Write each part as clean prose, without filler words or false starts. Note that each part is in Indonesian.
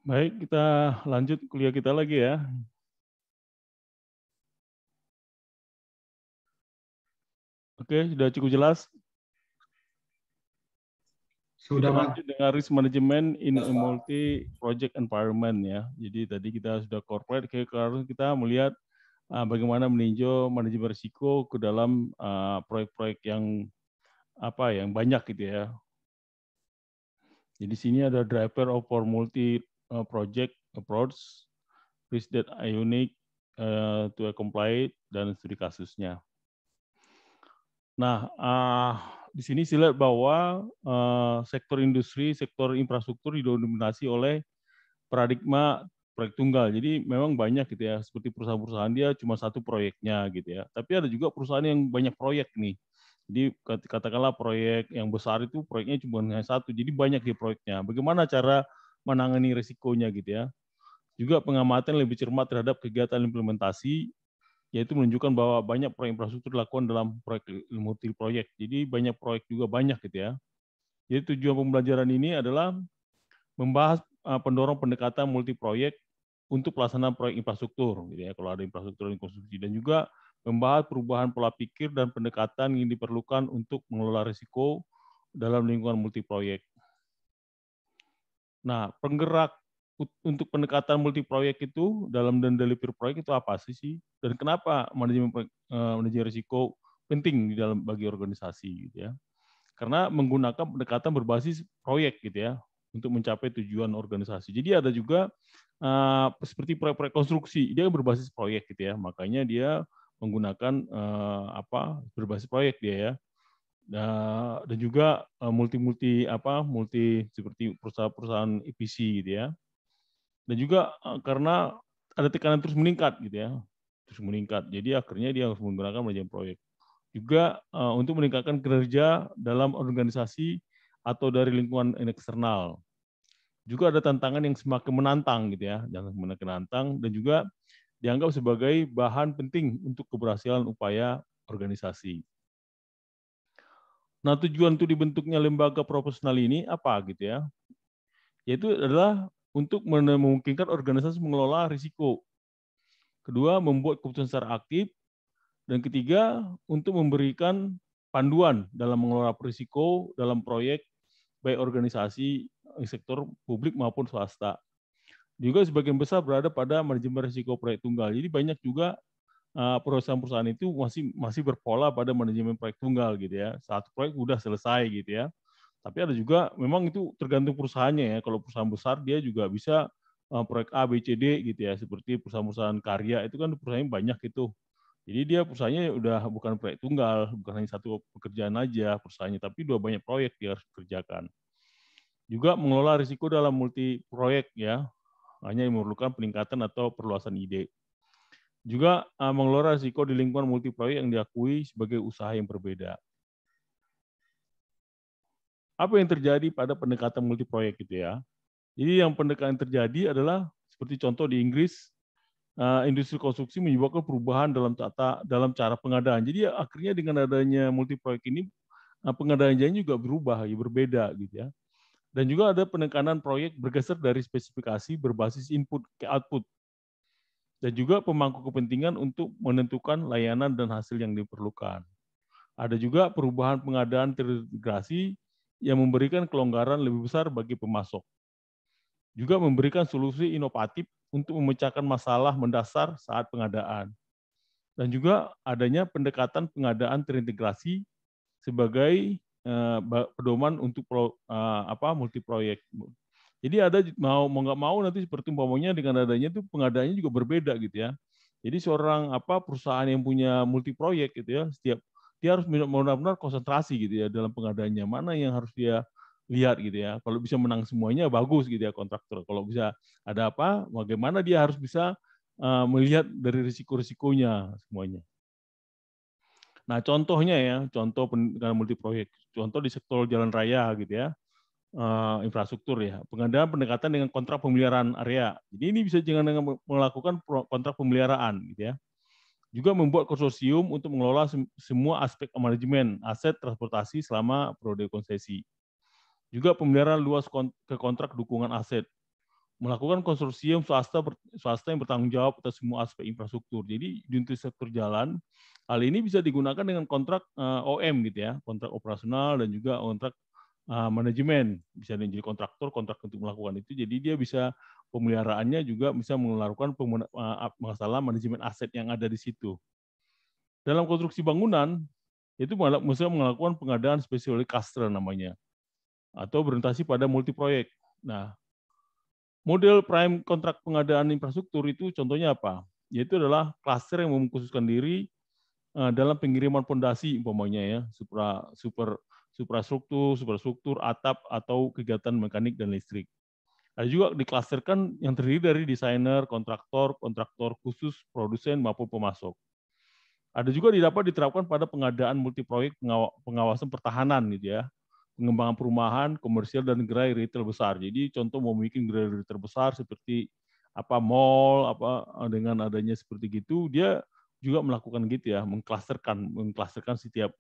Baik, kita lanjut kuliah kita lagi ya. Oke, sudah cukup jelas. Kita Sudah, Bang. lanjut dengan risk management in a multi-project environment ya. Jadi tadi kita sudah corporate, sekarang kita melihat bagaimana meninjau manajemen risiko ke dalam proyek-proyek yang yang banyak gitu ya. Jadi di sini ada driver of for multi project approach, risk that are unique to comply dan studi kasusnya. Nah, di sini saya lihat bahwa sektor industri, sektor infrastruktur didominasi oleh paradigma proyek tunggal. Jadi memang banyak gitu ya, seperti perusahaan-perusahaan dia cuma satu proyeknya gitu ya. Tapi ada juga perusahaan yang banyak proyek nih. Jadi katakanlah proyek yang besar itu proyeknya cuma hanya satu, jadi banyak di proyeknya. Bagaimana cara menangani risikonya gitu ya. Juga pengamatan lebih cermat terhadap kegiatan implementasi, yaitu menunjukkan bahwa banyak proyek infrastruktur dilakukan dalam proyek multi proyek. Jadi banyak proyek juga banyak gitu ya. Jadi tujuan pembelajaran ini adalah membahas pendorong pendekatan multi proyek untuk pelaksanaan proyek infrastruktur gitu ya, kalau ada infrastruktur dan konstruksi, dan juga membahas perubahan pola pikir dan pendekatan yang diperlukan untuk mengelola risiko dalam lingkungan multi proyek. Nah, penggerak untuk pendekatan multi proyek itu dalam dan delivery proyek itu apa sih? Dan kenapa manajemen risiko penting di dalam bagi organisasi gitu ya? Karena menggunakan pendekatan berbasis proyek gitu ya untuk mencapai tujuan organisasi. Jadi ada juga seperti proyek-proyek konstruksi, dia berbasis proyek gitu ya. Makanya dia menggunakan berbasis proyek dia ya. Dan juga multi seperti perusahaan-perusahaan EPC gitu ya. Dan juga karena ada tekanan terus meningkat gitu ya. Terus meningkat. Jadi akhirnya dia harus menggunakan manajemen proyek. Juga untuk meningkatkan kinerja dalam organisasi atau dari lingkungan eksternal. Juga ada tantangan yang semakin menantang gitu ya, jangan semakin menantang, dan juga dianggap sebagai bahan penting untuk keberhasilan upaya organisasi. Nah, tujuan untuk dibentuknya lembaga profesional ini apa gitu ya? Yaitu adalah untuk memungkinkan organisasi mengelola risiko. Kedua, membuat keputusan secara aktif. Dan ketiga, untuk memberikan panduan dalam mengelola risiko dalam proyek baik organisasi sektor publik maupun swasta. Juga sebagian besar berada pada manajemen risiko proyek tunggal. Jadi banyak juga perusahaan-perusahaan itu masih berpola pada manajemen proyek tunggal gitu ya. Satu proyek udah selesai gitu ya. Tapi ada juga memang itu tergantung perusahaannya ya. Kalau perusahaan besar dia juga bisa proyek A, B, C, D gitu ya. Seperti perusahaan-perusahaan karya itu kan perusahaannya banyak itu. Jadi dia perusahaannya udah bukan proyek tunggal, bukan hanya satu pekerjaan aja perusahaannya, tapi dua banyak proyek dia harus kerjakan. Juga mengelola risiko dalam multi proyek ya, hanya memerlukan peningkatan atau perluasan ide. Juga mengelola risiko di lingkungan multi proyek yang diakui sebagai usaha yang berbeda. Apa yang terjadi pada pendekatan multi proyek gitu ya? Jadi yang pendekatan terjadi adalah seperti contoh di Inggris, industri konstruksi menyebabkan perubahan dalam cara pengadaan. Jadi akhirnya dengan adanya multi proyek ini pengadaan janji juga berubah, ya berbeda gitu ya. Dan juga ada penekanan proyek bergeser dari spesifikasi berbasis input ke output. Dan juga pemangku kepentingan untuk menentukan layanan dan hasil yang diperlukan. Ada juga perubahan pengadaan terintegrasi yang memberikan kelonggaran lebih besar bagi pemasok. Juga memberikan solusi inovatif untuk memecahkan masalah mendasar saat pengadaan. Dan juga adanya pendekatan pengadaan terintegrasi sebagai pedoman untuk multi proyek. Jadi ada mau nggak mau nanti seperti umpamanya dengan adanya itu pengadaannya juga berbeda gitu ya. Jadi seorang perusahaan yang punya multi proyek gitu ya, setiap dia harus benar-benar konsentrasi gitu ya dalam pengadaannya. Mana yang harus dia lihat gitu ya. Kalau bisa menang semuanya bagus gitu ya kontraktor. Kalau bisa ada apa, bagaimana dia harus bisa melihat dari risiko-risikonya semuanya. Nah, contohnya ya, contoh pengadaan multi proyek, contoh di sektor jalan raya gitu ya, infrastruktur ya, pengadaan pendekatan dengan kontrak pemeliharaan area. Jadi ini bisa dengan melakukan kontrak pemeliharaan gitu ya. Juga membuat konsorsium untuk mengelola semua aspek manajemen aset transportasi selama periode konsesi. Juga pemeliharaan luas ke kontrak dukungan aset, melakukan konsorsium swasta yang bertanggung jawab atas semua aspek infrastruktur. Jadi di untuk sektor jalan, hal ini bisa digunakan dengan kontrak OM gitu ya, kontrak operasional dan juga kontrak manajemen. Bisa jadi kontraktor, kontrak untuk melakukan itu. Jadi dia bisa pemeliharaannya juga bisa melakukan masalah manajemen aset yang ada di situ. Dalam konstruksi bangunan, itu bisa melakukan pengadaan spesialis cluster namanya, atau berorientasi pada multi proyek. Nah, model prime kontrak pengadaan infrastruktur itu contohnya apa? Yaitu adalah cluster yang mengkhususkan diri dalam pengiriman pondasi umpamanya ya, superstruktur, atap atau kegiatan mekanik dan listrik. Ada juga diklasterkan yang terdiri dari desainer, kontraktor khusus, produsen maupun pemasok. Ada juga diterapkan pada pengadaan multiproyek pengawasan pertahanan gitu ya, pengembangan perumahan, komersial dan gerai retail besar. Jadi contoh mau bikin gerai retail besar seperti mall dengan adanya seperti gitu, dia juga melakukan gitu ya, mengklasterkan setiap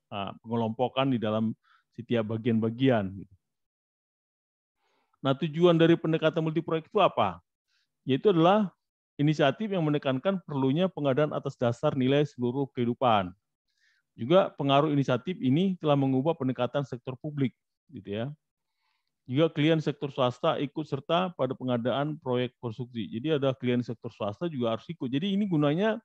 pengelompokan di dalam setiap bagian-bagian. Nah, tujuan dari pendekatan multiproyek itu apa? Yaitu adalah inisiatif yang menekankan perlunya pengadaan atas dasar nilai seluruh kehidupan. Juga pengaruh inisiatif ini telah mengubah pendekatan sektor publik, gitu ya. Juga klien sektor swasta ikut serta pada pengadaan proyek konstruksi. Jadi ada klien sektor swasta juga harus ikut. Jadi ini gunanya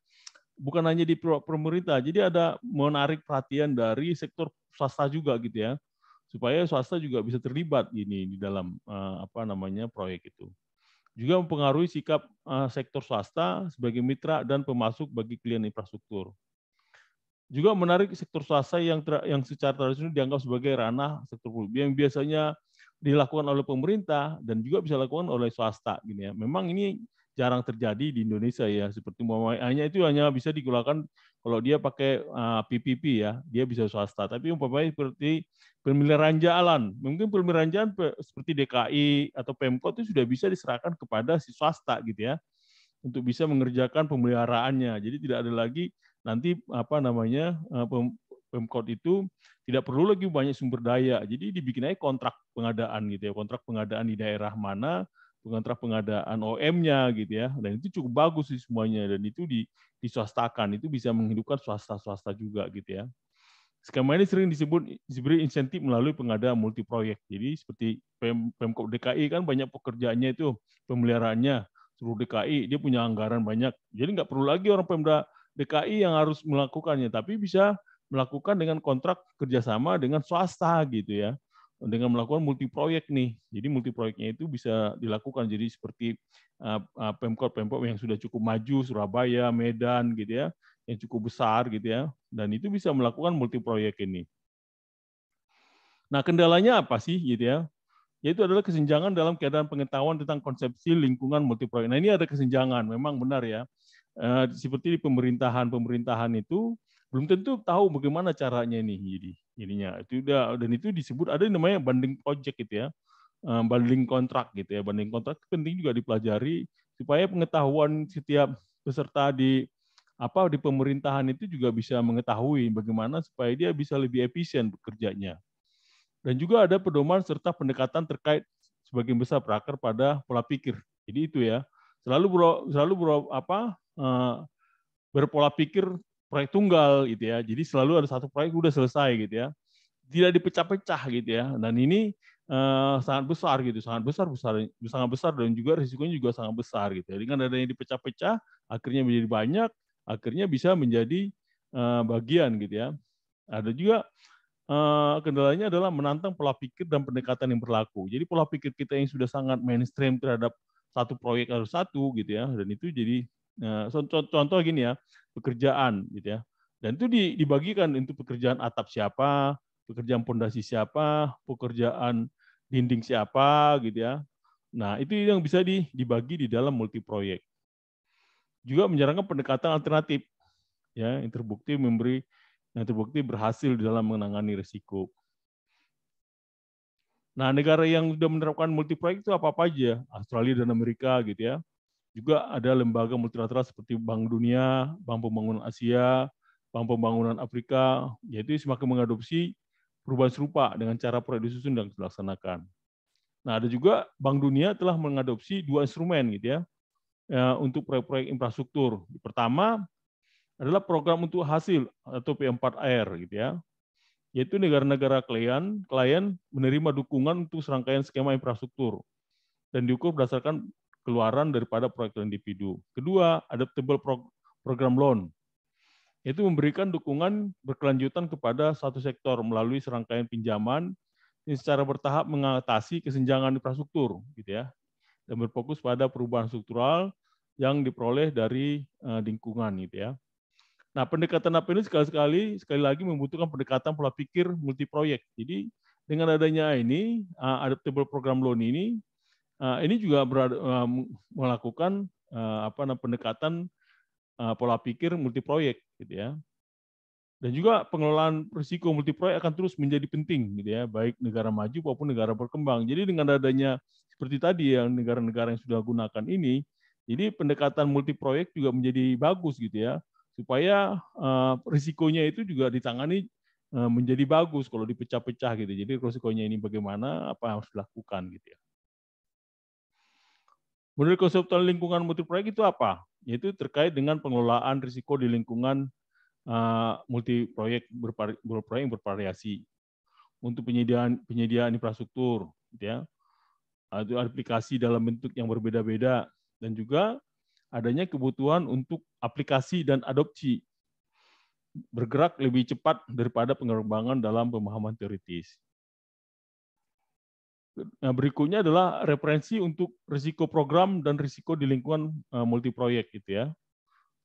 bukan hanya di pemerintah, jadi ada menarik perhatian dari sektor swasta juga gitu ya, supaya swasta juga bisa terlibat ini di dalam proyek itu. Juga mempengaruhi sikap sektor swasta sebagai mitra dan pemasok bagi klien infrastruktur. Juga menarik sektor swasta yang secara tradisional dianggap sebagai ranah sektor publik yang biasanya dilakukan oleh pemerintah dan juga bisa dilakukan oleh swasta gini ya. Memang ini jarang terjadi di Indonesia ya, seperti hanya bisa digunakan kalau dia pakai PPP ya, dia bisa swasta. Tapi umpamanya seperti pemeliharaan jalan, mungkin pemeliharaan jalan seperti DKI atau Pemkot itu sudah bisa diserahkan kepada si swasta gitu ya, untuk bisa mengerjakan pemeliharaannya. Jadi tidak ada lagi nanti Pemkot itu tidak perlu lagi banyak sumber daya. Jadi dibikin aja kontrak pengadaan gitu ya, kontrak pengadaan di daerah mana, kontrak pengadaan OM-nya gitu ya. Dan itu cukup bagus sih semuanya dan itu diswastakan, itu bisa menghidupkan swasta-swasta juga gitu ya. Skema ini sering diberi insentif melalui pengadaan multi proyek. Jadi seperti Pemkot DKI kan banyak pekerjaannya itu pemeliharaannya, seluruh DKI dia punya anggaran banyak. Jadi nggak perlu lagi orang Pemda DKI yang harus melakukannya, tapi bisa melakukan dengan kontrak kerjasama dengan swasta gitu ya, dengan melakukan multi proyek nih. Jadi multi proyeknya itu bisa dilakukan. Jadi seperti Pemkot yang sudah cukup maju, Surabaya, Medan gitu ya, yang cukup besar gitu ya, dan itu bisa melakukan multi proyek ini. Nah, kendalanya apa sih gitu ya? Yaitu adalah kesenjangan dalam keadaan pengetahuan tentang konsepsi lingkungan multi proyek. Nah, ini ada kesenjangan, memang benar ya. Seperti di pemerintahan itu belum tentu tahu bagaimana caranya ini jadinya. Itu dan itu disebut ada yang namanya banding project gitu ya. Banding kontrak gitu ya. Banding kontrak penting juga dipelajari supaya pengetahuan setiap peserta di pemerintahan itu juga bisa mengetahui bagaimana supaya dia bisa lebih efisien bekerjanya. Dan juga ada pedoman serta pendekatan terkait sebagian besar berakar pada pola pikir. Jadi itu ya, berpola pikir proyek tunggal gitu ya. Jadi selalu ada satu proyek udah selesai gitu ya. Tidak dipecah-pecah gitu ya. Dan ini sangat besar gitu, sangat besar dan juga risikonya juga sangat besar gitu. Jadi kan adanya dipecah-pecah, akhirnya menjadi banyak, akhirnya bisa menjadi bagian gitu ya. Ada juga kendalanya adalah menantang pola pikir dan pendekatan yang berlaku. Jadi pola pikir kita yang sudah sangat mainstream terhadap satu proyek harus satu gitu ya, dan itu jadi contoh gini ya, pekerjaan gitu ya. Dan itu dibagikan untuk pekerjaan atap siapa, pekerjaan pondasi siapa, pekerjaan dinding siapa gitu ya. Nah, itu yang bisa dibagi di dalam multi proyek. Juga menjalankan pendekatan alternatif ya, yang terbukti berhasil dalam menangani risiko. Nah, negara yang sudah menerapkan multi proyek itu apa aja? Australia dan Amerika gitu ya. Juga ada lembaga multilateral seperti Bank Dunia, Bank Pembangunan Asia, Bank Pembangunan Afrika, yaitu semakin mengadopsi perubahan serupa dengan cara proyek disusun dan dilaksanakan. Nah, ada juga Bank Dunia telah mengadopsi 2 instrumen gitu ya, untuk proyek-proyek infrastruktur. Pertama adalah program untuk hasil atau P4R gitu ya, yaitu negara-negara klien menerima dukungan untuk serangkaian skema infrastruktur dan diukur berdasarkan keluaran daripada proyek individu. Kedua, adaptable program loan, yaitu memberikan dukungan berkelanjutan kepada satu sektor melalui serangkaian pinjaman yang secara bertahap mengatasi kesenjangan infrastruktur gitu ya, dan berfokus pada perubahan struktural yang diperoleh dari lingkungan gitu ya. Nah, pendekatan apa ini sekali lagi membutuhkan pendekatan pola pikir multi proyek. Jadi dengan adanya ini adaptable program loan ini juga melakukan pendekatan pola pikir multi proyek gitu ya. Dan juga pengelolaan risiko multi proyek akan terus menjadi penting gitu ya, baik negara maju maupun negara berkembang. Jadi dengan adanya seperti tadi yang negara-negara yang sudah gunakan ini, jadi pendekatan multi proyek juga menjadi bagus gitu ya, supaya risikonya itu juga ditangani menjadi bagus kalau dipecah-pecah gitu. Jadi risikonya ini bagaimana, apa yang harus dilakukan gitu ya. Model konseptual lingkungan multi proyek itu apa? Yaitu terkait dengan pengelolaan risiko di lingkungan multi proyek yang bervariasi untuk penyediaan infrastruktur, gitu ya. Itu aplikasi dalam bentuk yang berbeda-beda dan juga adanya kebutuhan untuk aplikasi dan adopsi bergerak lebih cepat daripada pengembangan dalam pemahaman teoritis. Nah, berikutnya adalah referensi untuk risiko program dan risiko di lingkungan multi proyek gitu ya.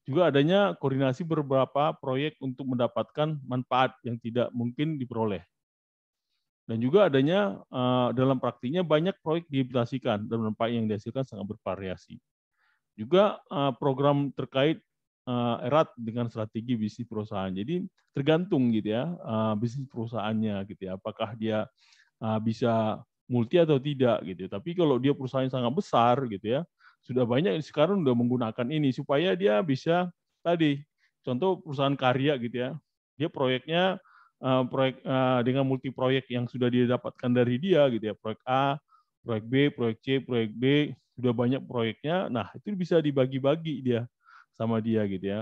Juga adanya koordinasi beberapa proyek untuk mendapatkan manfaat yang tidak mungkin diperoleh. Dan juga adanya dalam praktiknya banyak proyek diimplementasikan dan manfaat yang dihasilkan sangat bervariasi. Juga program terkait erat dengan strategi bisnis perusahaan. Jadi tergantung gitu ya bisnis perusahaannya gitu ya. Apakah dia bisa multi atau tidak gitu. Tapi kalau dia perusahaan yang sangat besar gitu ya, sudah banyak sekarang sudah menggunakan ini supaya dia bisa tadi contoh perusahaan karya gitu ya. Dia proyeknya proyek dengan multi proyek yang sudah dia dapatkan dari dia gitu ya. Proyek A, proyek B, proyek C, proyek D, sudah banyak proyeknya. Nah, itu bisa dibagi-bagi dia sama dia gitu ya.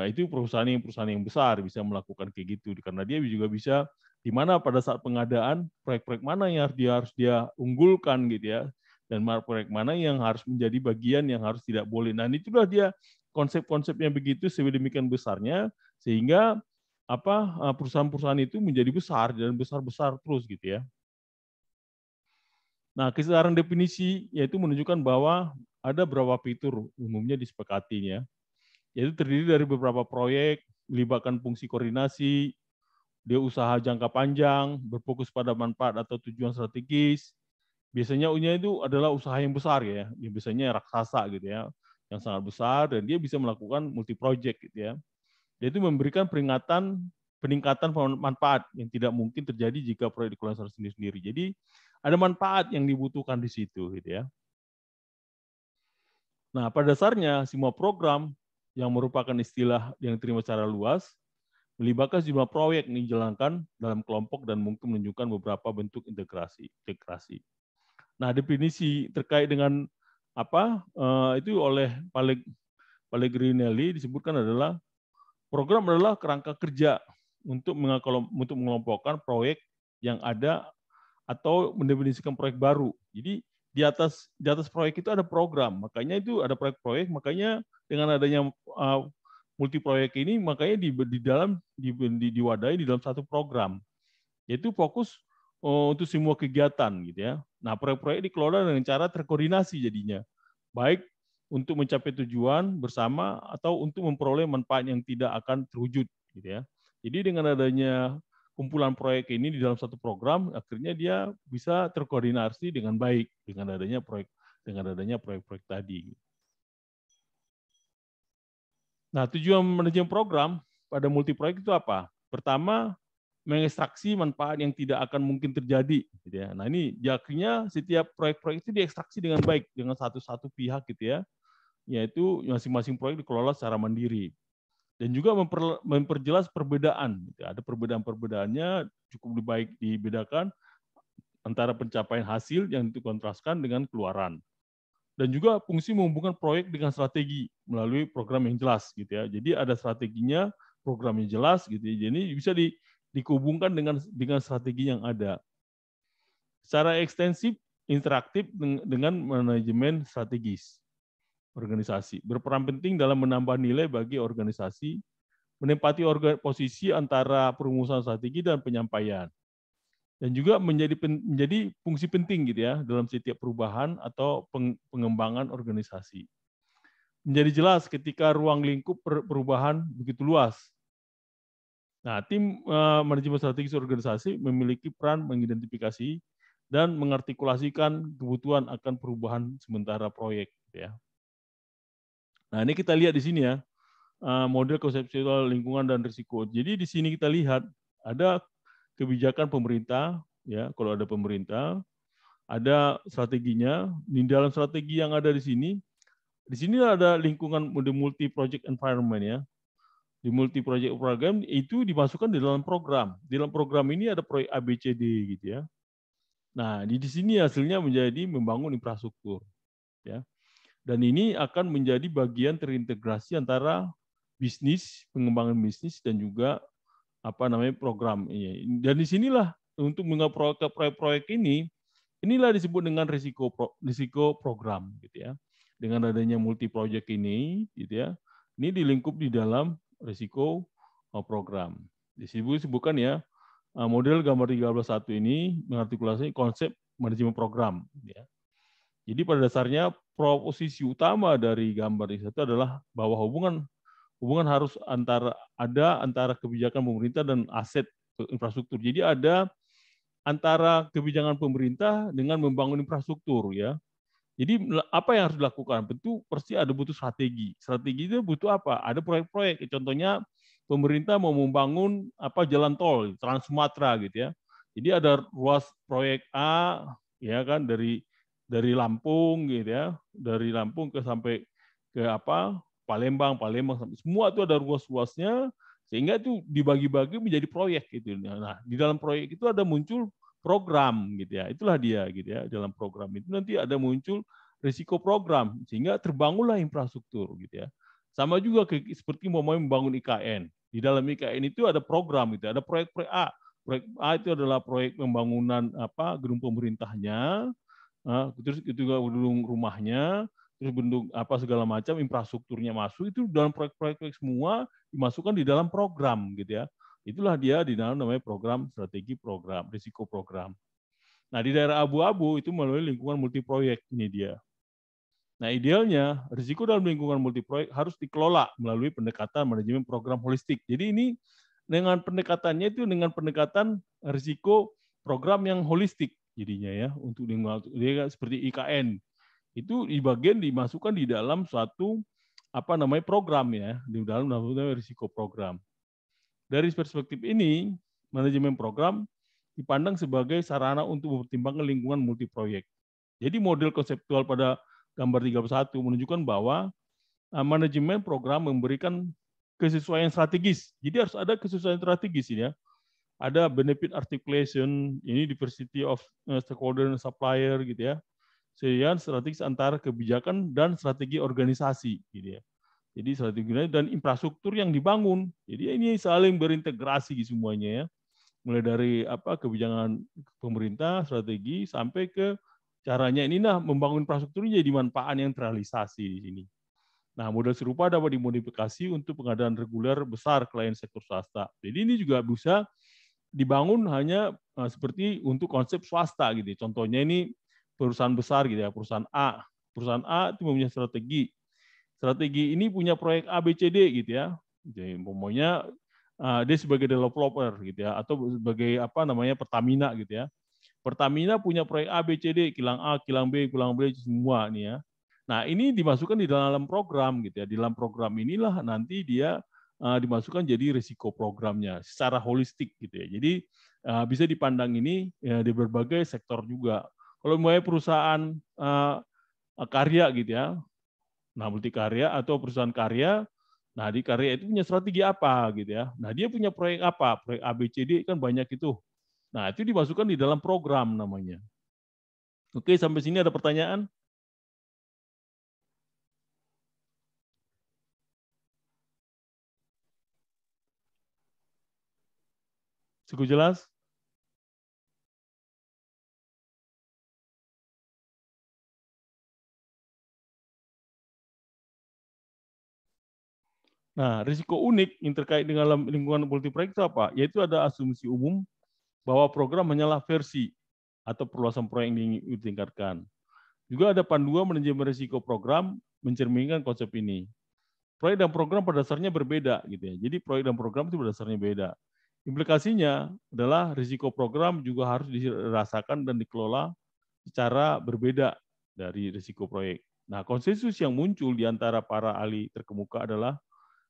Itu perusahaan yang besar bisa melakukan kayak gitu karena dia juga bisa di mana pada saat pengadaan proyek-proyek mana yang harus dia unggulkan gitu ya, dan proyek mana yang harus menjadi bagian yang harus tidak boleh. Nah, itulah dia konsep-konsepnya begitu sedemikian besarnya sehingga perusahaan-perusahaan itu menjadi besar dan besar-besar terus gitu ya. Nah, kesetaraan definisi yaitu menunjukkan bahwa ada beberapa fitur umumnya disepakatinya, yaitu terdiri dari beberapa proyek, melibatkan fungsi koordinasi, dia usaha jangka panjang, berfokus pada manfaat atau tujuan strategis. Biasanya U-nya itu adalah usaha yang besar ya, biasanya raksasa gitu ya, yang sangat besar dan dia bisa melakukan multi project gitu ya. Dia itu memberikan peningkatan manfaat yang tidak mungkin terjadi jika proyek dikelola sendiri-sendiri. Jadi ada manfaat yang dibutuhkan di situ gitu ya. Nah, pada dasarnya semua program yang merupakan istilah yang diterima secara luas melibatkan sejumlah proyek yang dijalankan dalam kelompok dan mungkin menunjukkan beberapa bentuk integrasi. Nah, definisi terkait dengan itu oleh Pellegrinelli disebutkan adalah program adalah kerangka kerja untuk mengelompokkan proyek yang ada atau mendefinisikan proyek baru. Jadi di atas proyek itu ada program, makanya itu ada proyek-proyek, makanya dengan adanya multi proyek ini makanya diwadahi di dalam satu program, yaitu fokus untuk semua kegiatan gitu ya. Nah, proyek-proyek dikelola dengan cara terkoordinasi jadinya, baik untuk mencapai tujuan bersama atau untuk memperoleh manfaat yang tidak akan terwujud gitu ya. Jadi dengan adanya kumpulan proyek ini di dalam satu program, akhirnya dia bisa terkoordinasi dengan baik dengan adanya proyek-proyek tadi. Nah, tujuan manajemen program pada multi proyek itu apa? Pertama, mengekstraksi manfaat yang tidak akan mungkin terjadi. Gitu ya. Nah, ini akhirnya setiap proyek-proyek itu diekstraksi dengan baik dengan satu-satu pihak gitu ya, yaitu masing-masing proyek dikelola secara mandiri. Dan juga memperjelas perbedaan. Gitu. Ada perbedaan-perbedaannya cukup baik dibedakan antara pencapaian hasil yang dikontraskan dengan keluaran. Dan juga fungsi menghubungkan proyek dengan strategi melalui program yang jelas gitu ya. Jadi ada strateginya, programnya jelas gitu ya. Jadi bisa dihubungkan dengan strategi yang ada. Secara ekstensif, interaktif dengan manajemen strategis organisasi. Berperan penting dalam menambah nilai bagi organisasi, menempati posisi antara perumusan strategi dan penyampaian. Dan juga menjadi fungsi penting gitu ya dalam setiap perubahan atau pengembangan organisasi. Menjadi jelas ketika ruang lingkup perubahan begitu luas. Nah, tim manajemen strategis organisasi memiliki peran mengidentifikasi dan mengartikulasikan kebutuhan akan perubahan sementara proyek gitu ya. Nah, ini kita lihat di sini ya, model konseptual lingkungan dan risiko. Jadi di sini kita lihat ada kebijakan pemerintah, ya kalau ada pemerintah, ada strateginya. Di dalam strategi yang ada di sini ada lingkungan multi project environment ya. Di multi project program itu dimasukkan di dalam program. Di dalam program ini ada proyek ABCD gitu ya. Nah di sini hasilnya menjadi membangun infrastruktur, ya. Dan ini akan menjadi bagian terintegrasi antara bisnis, pengembangan bisnis dan juga program ini. Dan disinilah untuk mengapa proyek-proyek ini, inilah disebut dengan risiko program, gitu ya. Dengan adanya multi project ini, gitu ya, ini dilingkup di dalam risiko program. Disebutkan ya model gambar 13.1 ini mengartikulasi konsep manajemen program. Ya. Jadi pada dasarnya posisi utama dari gambar itu adalah bahwa hubungan harus antara kebijakan pemerintah dan aset infrastruktur. Jadi ada antara kebijakan pemerintah dengan membangun infrastruktur ya. Jadi apa yang harus dilakukan? Tentu pasti ada butuh strategi. Strategi itu butuh apa? Ada proyek-proyek. Contohnya pemerintah mau membangun jalan tol Trans Sumatera gitu ya. Jadi ada ruas proyek A ya kan dari Lampung gitu ya, dari Lampung sampai ke Palembang sampai semua itu ada ruas-ruasnya sehingga itu dibagi-bagi menjadi proyek gitu. Nah, di dalam proyek itu ada muncul program gitu ya. Itulah dia gitu ya. Dalam program itu nanti ada muncul risiko program sehingga terbangunlah infrastruktur gitu ya. Sama juga seperti mau membangun IKN. Di dalam IKN itu ada program gitu, ada proyek-proyek A. Proyek A itu adalah proyek pembangunan gedung pemerintahnya, terus itu juga gedung rumahnya, terus bentuk segala macam infrastrukturnya masuk itu dalam proyek-proyek semua dimasukkan di dalam program gitu ya. Itulah dia di dalam namanya program strategi program risiko program. Nah di daerah abu-abu itu melalui lingkungan multi proyek ini dia. Nah idealnya risiko dalam lingkungan multi proyek harus dikelola melalui pendekatan manajemen program holistik. Jadi ini dengan pendekatannya itu dengan pendekatan risiko program yang holistik jadinya ya untuk lingkungan seperti IKN itu di bagian dimasukkan di dalam suatu program ya di dalam risiko program. Dari perspektif ini manajemen program dipandang sebagai sarana untuk mempertimbangkan lingkungan multi proyek. Jadi model konseptual pada gambar 31 menunjukkan bahwa manajemen program memberikan kesesuaian strategis. Jadi harus ada kesesuaian strategis ini ya. Ada benefit articulation, ini diversity of stakeholder and supplier gitu ya. Sehingga strategis antara kebijakan dan strategi organisasi gitu ya. Jadi strategi dan infrastruktur yang dibangun. Jadi ini saling berintegrasi semuanya ya. Mulai dari kebijakan pemerintah, strategi sampai ke caranya inilah membangun infrastruktur jadi manfaat yang terrealisasi di sini. Nah, model serupa dapat dimodifikasi untuk pengadaan reguler besar klien sektor swasta. Jadi ini juga bisa dibangun hanya seperti untuk konsep swasta gitu. Contohnya ini perusahaan besar gitu ya, perusahaan A. Perusahaan A itu mempunyai strategi. Strategi ini punya proyek A, B, C, D gitu ya. Jadi pokoknya dia sebagai developer gitu ya atau sebagai Pertamina gitu ya. Pertamina punya proyek A, B, C, D, kilang A, kilang B semua nih ya. Nah, ini dimasukkan di dalam program gitu ya. Di dalam program inilah nanti dia dimasukkan jadi risiko programnya secara holistik gitu ya. Jadi bisa dipandang ini ya, di berbagai sektor juga. Kalau mulai perusahaan karya gitu ya. Nah, multi karya atau perusahaan karya. Nah, di karya itu punya strategi apa gitu ya. Nah, dia punya proyek apa? Proyek ABCD kan banyak itu. Nah, itu dimasukkan di dalam program namanya. Oke, sampai sini ada pertanyaan? Cukup jelas? Nah, risiko unik yang terkait dengan lingkungan multiproyek itu apa? Yaitu ada asumsi umum bahwa program hanyalah versi atau perluasan proyek yang ditingkatkan. Juga ada panduan manajemen risiko program mencerminkan konsep ini. Proyek dan program pada dasarnya berbeda gitu ya. Jadi proyek dan program itu pada dasarnya beda. Implikasinya adalah risiko program juga harus dirasakan dan dikelola secara berbeda dari risiko proyek. Nah, konsensus yang muncul di antara para ahli terkemuka adalah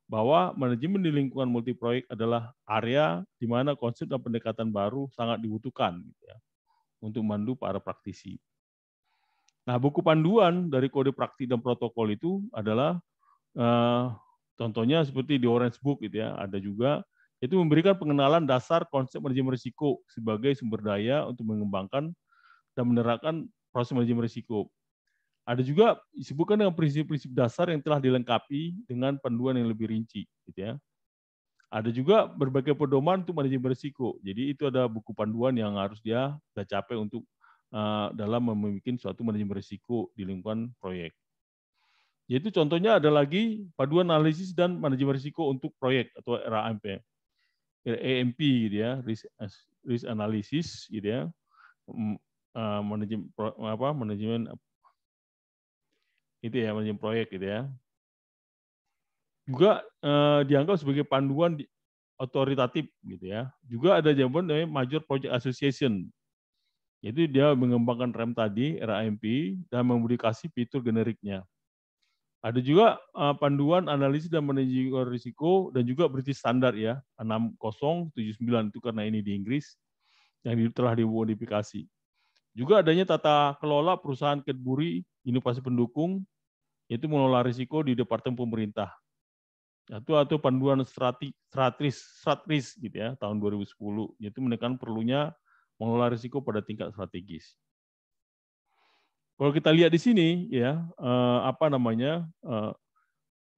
bahwa manajemen di lingkungan multiproyek adalah area di mana konsep dan pendekatan baru sangat dibutuhkan gitu ya, untuk memandu para praktisi. Nah, buku panduan dari kode praktik dan protokol itu adalah contohnya seperti di Orange Book gitu ya, ada juga itu memberikan pengenalan dasar konsep manajemen risiko sebagai sumber daya untuk mengembangkan dan menerapkan proses manajemen risiko. Ada juga disebutkan dengan prinsip-prinsip dasar yang telah dilengkapi dengan panduan yang lebih rinci gitu ya. Ada juga berbagai pedoman untuk manajemen risiko. Jadi itu ada buku panduan yang harus dia capai untuk dalam membuat suatu manajemen risiko di lingkungan proyek. Yaitu contohnya ada lagi panduan analisis dan manajemen risiko untuk proyek atau RAMP. EMP gitu ya, risk analysis gitu ya. Manajemen itu ya, manajemen proyek gitu ya. Juga dianggap sebagai panduan otoritatif gitu ya. Juga ada jawaban dari Major Project Association. Yaitu dia mengembangkan RAMP tadi, RAMP, dan memodifikasi fitur generiknya. Ada juga panduan analisis dan manajemen risiko dan juga British Standard ya, 6079 itu karena ini di Inggris yang telah dimodifikasi. Juga adanya tata kelola perusahaan Cadbury inovasi pendukung yaitu mengelola risiko di departemen pemerintah. Atau panduan stratris gitu ya tahun 2010 yaitu menekan perlunya mengelola risiko pada tingkat strategis. Kalau kita lihat di sini ya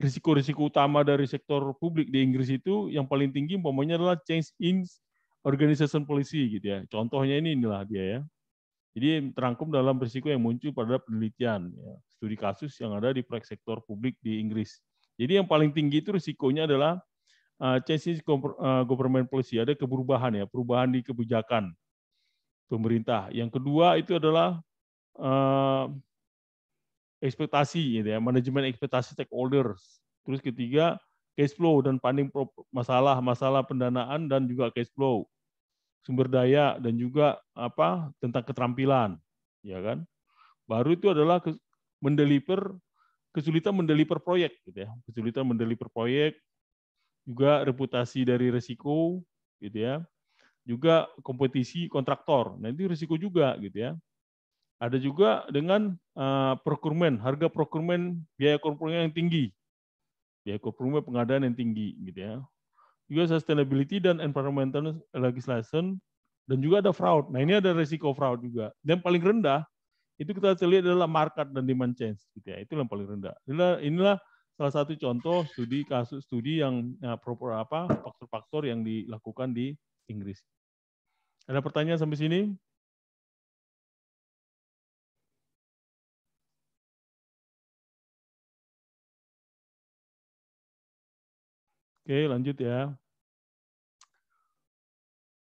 risiko-risiko utama dari sektor publik di Inggris itu yang paling tinggi umpamanya adalah change in organization policy gitu ya. Contohnya inilah dia ya. Jadi terangkum dalam risiko yang muncul pada penelitian ya, studi kasus yang ada di proyek sektor publik di Inggris. Jadi yang paling tinggi itu risikonya adalah change in government policy, ada perubahan ya, perubahan di kebijakan pemerintah. Yang kedua itu adalah ekspektasi gitu ya, manajemen ekspektasi stakeholders. Terus ketiga, cash flow dan funding masalah pendanaan dan juga cash flow, sumber daya dan juga tentang keterampilan, ya kan? Baru itu adalah kesulitan mendeliver proyek gitu ya. Kesulitan mendeliver proyek, juga reputasi dari risiko gitu ya. Juga kompetisi kontraktor. Nah, itu risiko juga gitu ya. Ada juga dengan procurement, harga procurement, biaya procurement yang tinggi. Biaya procurement pengadaan yang tinggi gitu ya. Juga sustainability dan environmental legislation dan juga ada fraud. Nah, ini ada risiko fraud juga. Dan paling rendah itu kita lihat adalah market dan demand change gitu ya. Itu yang paling rendah. Inilah salah satu contoh kasus studi yang faktor-faktor yang dilakukan di Inggris. Ada pertanyaan sampai sini? Oke, lanjut ya.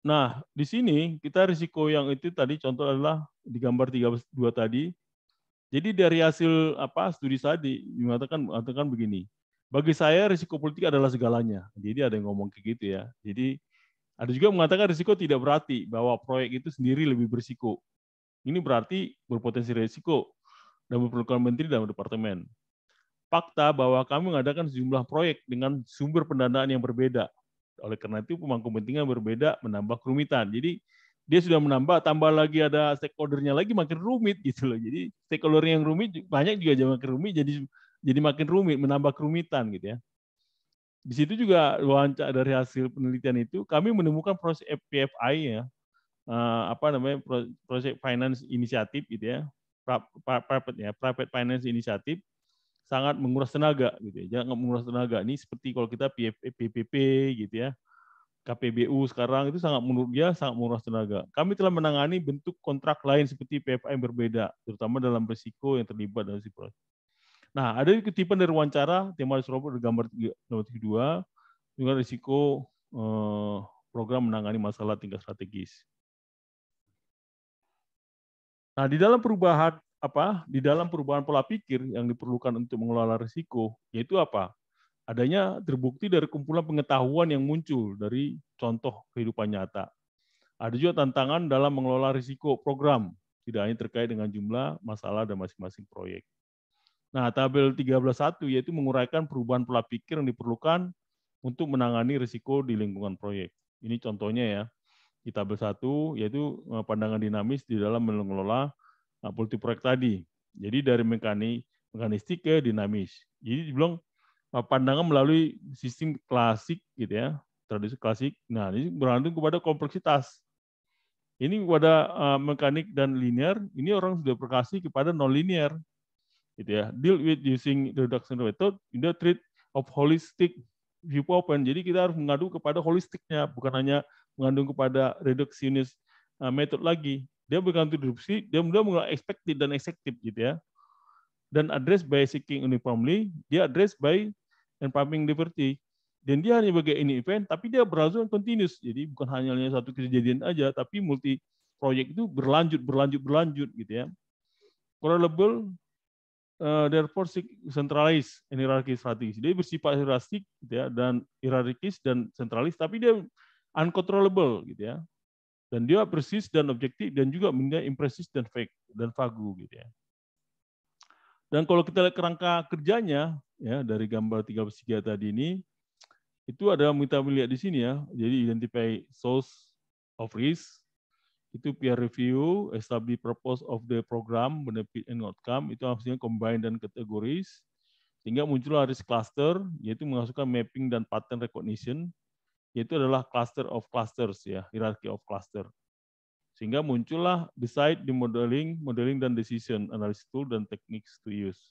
Nah, di sini kita risiko yang itu tadi contoh adalah di gambar 32 tadi. Jadi dari hasil studi tadi mengatakan begini. Bagi saya risiko politik adalah segalanya. Jadi ada yang ngomong kayak gitu ya. Jadi ada juga mengatakan risiko tidak berarti bahwa proyek itu sendiri lebih berisiko. Ini berarti berpotensi risiko dan memerlukan menteri dan departemen. Fakta bahwa kami mengadakan sejumlah proyek dengan sumber pendanaan yang berbeda. Oleh karena itu pemangku kepentingan berbeda menambah kerumitan. Jadi dia sudah menambah, tambah lagi ada stakeholder-nya lagi makin rumit gitu loh. Jadi stakeholder yang rumit banyak juga makin rumit, jadi makin rumit, menambah kerumitan gitu ya. Di situ juga wawancara dari hasil penelitian itu kami menemukan proses PFI ya, project finance inisiatif gitu ya, private finance inisiatif sangat menguras tenaga gitu ya. Jangan menguras tenaga ini seperti kalau kita PPP gitu ya, KPBU sekarang itu sangat menurut dia sangat menguras tenaga. Kami telah menangani bentuk kontrak lain seperti PFA yang berbeda, terutama dalam risiko yang terlibat dalam si proses. Nah, ada kutipan dari wawancara tema Surabaya gambar 32 dengan risiko program menangani masalah tingkat strategis. Nah, di dalam perubahan pola pikir yang diperlukan untuk mengelola risiko, yaitu apa? Adanya terbukti dari kumpulan pengetahuan yang muncul dari contoh kehidupan nyata. Ada juga tantangan dalam mengelola risiko program, tidak hanya terkait dengan jumlah masalah dan masing-masing proyek. Nah, tabel 13.1 yaitu menguraikan perubahan pola pikir yang diperlukan untuk menangani risiko di lingkungan proyek. Ini contohnya ya, di tabel 1 yaitu pandangan dinamis di dalam mengelola multi proyek tadi. Jadi dari mekanistik ke dinamis. Jadi dibilang pandangan melalui sistem klasik gitu ya, tradisi klasik. Nah, ini bergantung kepada kompleksitas. Ini kepada mekanik dan linear, ini orang sudah berkasih kepada non-linear. Gitu ya. Deal with using reduction method in the treat of holistic viewpoint. Jadi kita harus mengadu kepada holistiknya, bukan hanya mengandung kepada reductionist method lagi. Dia bergantung disrupsi, dia mulai expected dan executive gitu ya. Dan address by seeking uniformly, dia address by empowering liberty. Dan dia hanya bagai ini event, tapi dia berlangsung continuous. Jadi bukan hanya satu kejadian aja, tapi multi proyek itu berlanjut gitu ya. Correlable therefore centralized and hierarchy strategis. Dia bersifat hierarkis gitu ya, dan hierarkis dan sentralis, tapi dia uncontrollable gitu ya. Dan dia persis dan objektif dan juga menjadi impresis dan fake dan vagu gitu ya. Dan kalau kita lihat kerangka kerjanya ya dari gambar 33 tadi ini, itu ada kita melihat di sini ya. Jadi identify source of risk, itu peer review, establish purpose of the program, benefit and outcome, itu maksudnya combine dan kategoris, sehingga muncullah risk cluster, yaitu menghasilkan mapping dan pattern recognition, yaitu adalah cluster of clusters ya, hierarchy of cluster. Sehingga muncullah decide the modeling dan decision analysis tool dan techniques to use.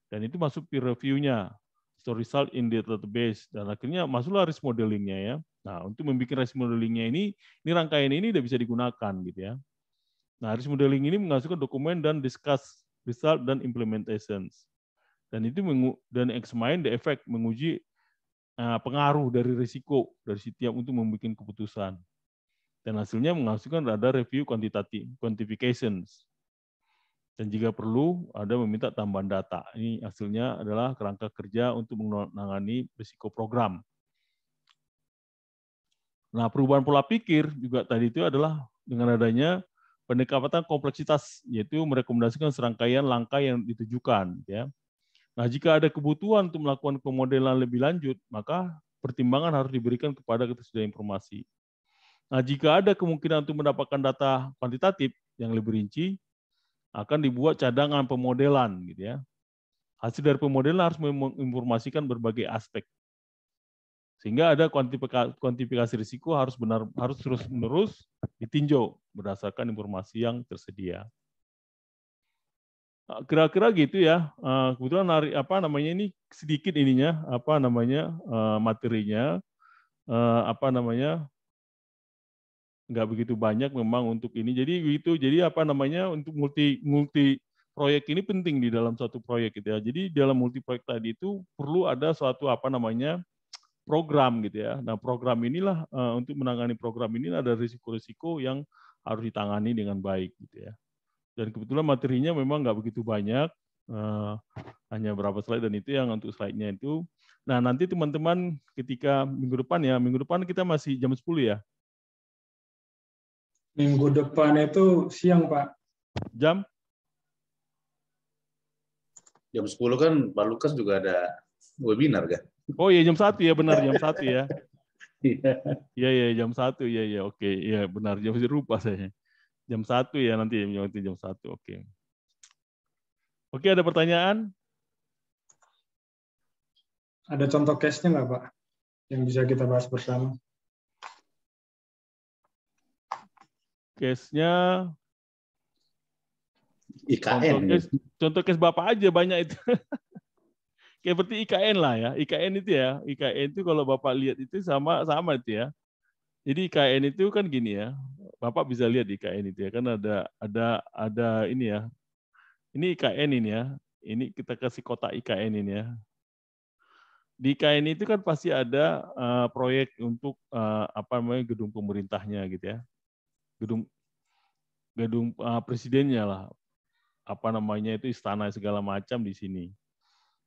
Dan itu masuk peer review-nya, so result in the database, dan akhirnya masuklah risk modeling-nya ya. Nah, untuk membuat risk modeling-nya ini rangkaian ini udah bisa digunakan gitu ya. Nah, risk modeling ini menghasilkan dokumen dan discuss result dan implementations. Dan itu dan examine the effect, menguji pengaruh dari risiko dari setiap untuk membuat keputusan. Dan hasilnya menghasilkan ada review quantifications. Dan jika perlu, ada meminta tambahan data. Ini hasilnya adalah kerangka kerja untuk menangani risiko program. Nah, perubahan pola pikir juga tadi itu adalah dengan adanya pendekatan kompleksitas, yaitu merekomendasikan serangkaian langkah yang ditujukan. Ya. Nah, jika ada kebutuhan untuk melakukan pemodelan lebih lanjut, maka pertimbangan harus diberikan kepada ketersediaan informasi. Nah, jika ada kemungkinan untuk mendapatkan data kuantitatif yang lebih rinci, akan dibuat cadangan pemodelan, gitu ya. Hasil dari pemodelan harus menginformasikan berbagai aspek. Sehingga ada kuantifikasi risiko harus terus-menerus ditinjau berdasarkan informasi yang tersedia. Kira-kira gitu ya. Kebetulan ini sedikit ininya materinya nggak begitu banyak memang untuk ini. Jadi begitu. Jadi untuk multi proyek ini penting di dalam satu proyek gitu ya. Jadi dalam multi proyek tadi itu perlu ada suatu program gitu ya. Nah, program inilah untuk menangani program ini ada risiko-risiko yang harus ditangani dengan baik gitu ya. Dan kebetulan materinya memang nggak begitu banyak, hanya berapa slide dan itu yang untuk slide-nya itu. Nah, nanti teman-teman ketika minggu depan kita masih jam 10 ya? Minggu depan itu siang, Pak. Jam 10 kan Pak Lukas juga ada webinar kan? Oh iya jam 1 ya, benar jam 1 ya. Iya jam 1 ya oke. Iya benar jam lupa saya. Jam 1 ya nanti jam 1 oke. Oke, ada pertanyaan? Ada contoh case-nya nggak, Pak? Yang bisa kita bahas bersama? case-nya IKN. contoh case Bapak aja banyak itu. Kayak seperti IKN lah ya. IKN itu ya. IKN itu kalau Bapak lihat itu sama itu ya. Jadi IKN itu kan gini ya. Bapak bisa lihat di IKN itu ya. Kan ada ini ya. Ini IKN ini ya. Ini kita kasih kotak IKN ini ya. Di IKN itu kan pasti ada proyek untuk apa namanya gedung pemerintahnya gitu ya. Gedung presidennya lah. Apa namanya itu istana segala macam di sini.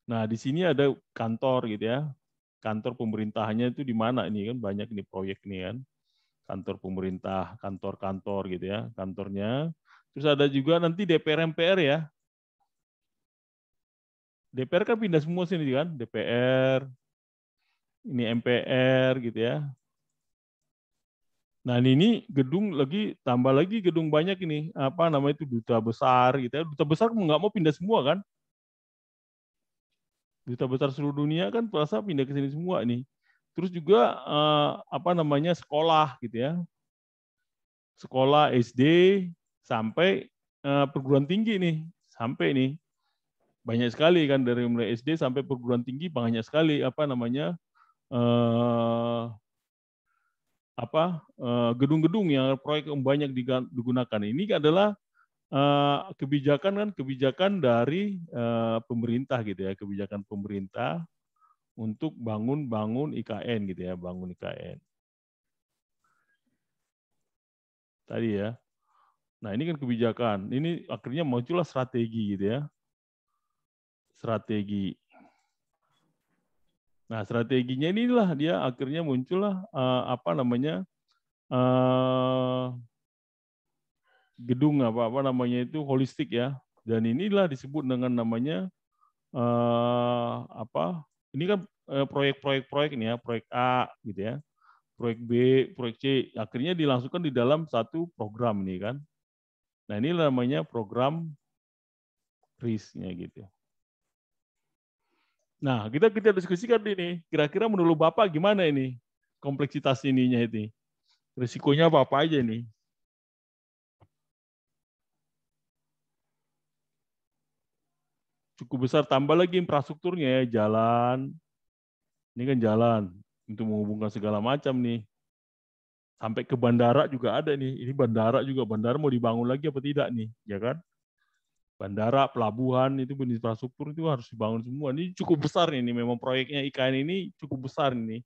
Nah, di sini ada kantor gitu ya. Kantor pemerintahnya itu di mana ini kan banyak ini proyek ini kan. Kantor pemerintah, kantor-kantor gitu ya, kantornya. Terus ada juga nanti DPR MPR ya. DPR kan pindah semua sini kan, DPR, ini MPR gitu ya. Nah, ini gedung lagi tambah lagi gedung banyak ini, apa namanya itu duta besar gitu ya. Duta besar nggak mau pindah semua kan. Duta besar seluruh dunia kan perasa pindah ke sini semua nih. Terus juga apa namanya sekolah gitu ya. Sekolah SD sampai perguruan tinggi nih. Sampai nih. Banyak sekali kan dari mulai SD sampai perguruan tinggi banyak sekali apa namanya gedung-gedung yang proyek yang banyak digunakan. Ini adalah kebijakan dari pemerintah gitu ya, kebijakan pemerintah untuk bangun IKN gitu ya, bangun IKN. Tadi ya. Nah, ini kan kebijakan. Ini akhirnya muncullah strategi gitu ya. Strategi. Nah, strateginya inilah dia akhirnya muncullah apa namanya? Gedung apa namanya itu holistik ya. Dan inilah disebut dengan namanya apa? Ini kan proyek-proyek ini ya, proyek A gitu ya. Proyek B, proyek C, akhirnya dilangsungkan di dalam satu program nih kan. Nah, ini namanya program RIS-nya gitu. Nah, kita diskusikan ini, kira-kira menurut Bapak gimana ini kompleksitas ininya ini? Risikonya apa aja nih? Cukup besar, tambah lagi infrastrukturnya ya, jalan. Ini kan jalan untuk menghubungkan segala macam nih. Sampai ke bandara juga ada nih. Ini bandara mau dibangun lagi apa tidak nih, ya kan? Bandara, pelabuhan, itu infrastruktur itu harus dibangun semua. Ini cukup besar ini, memang proyeknya IKN ini cukup besar ini.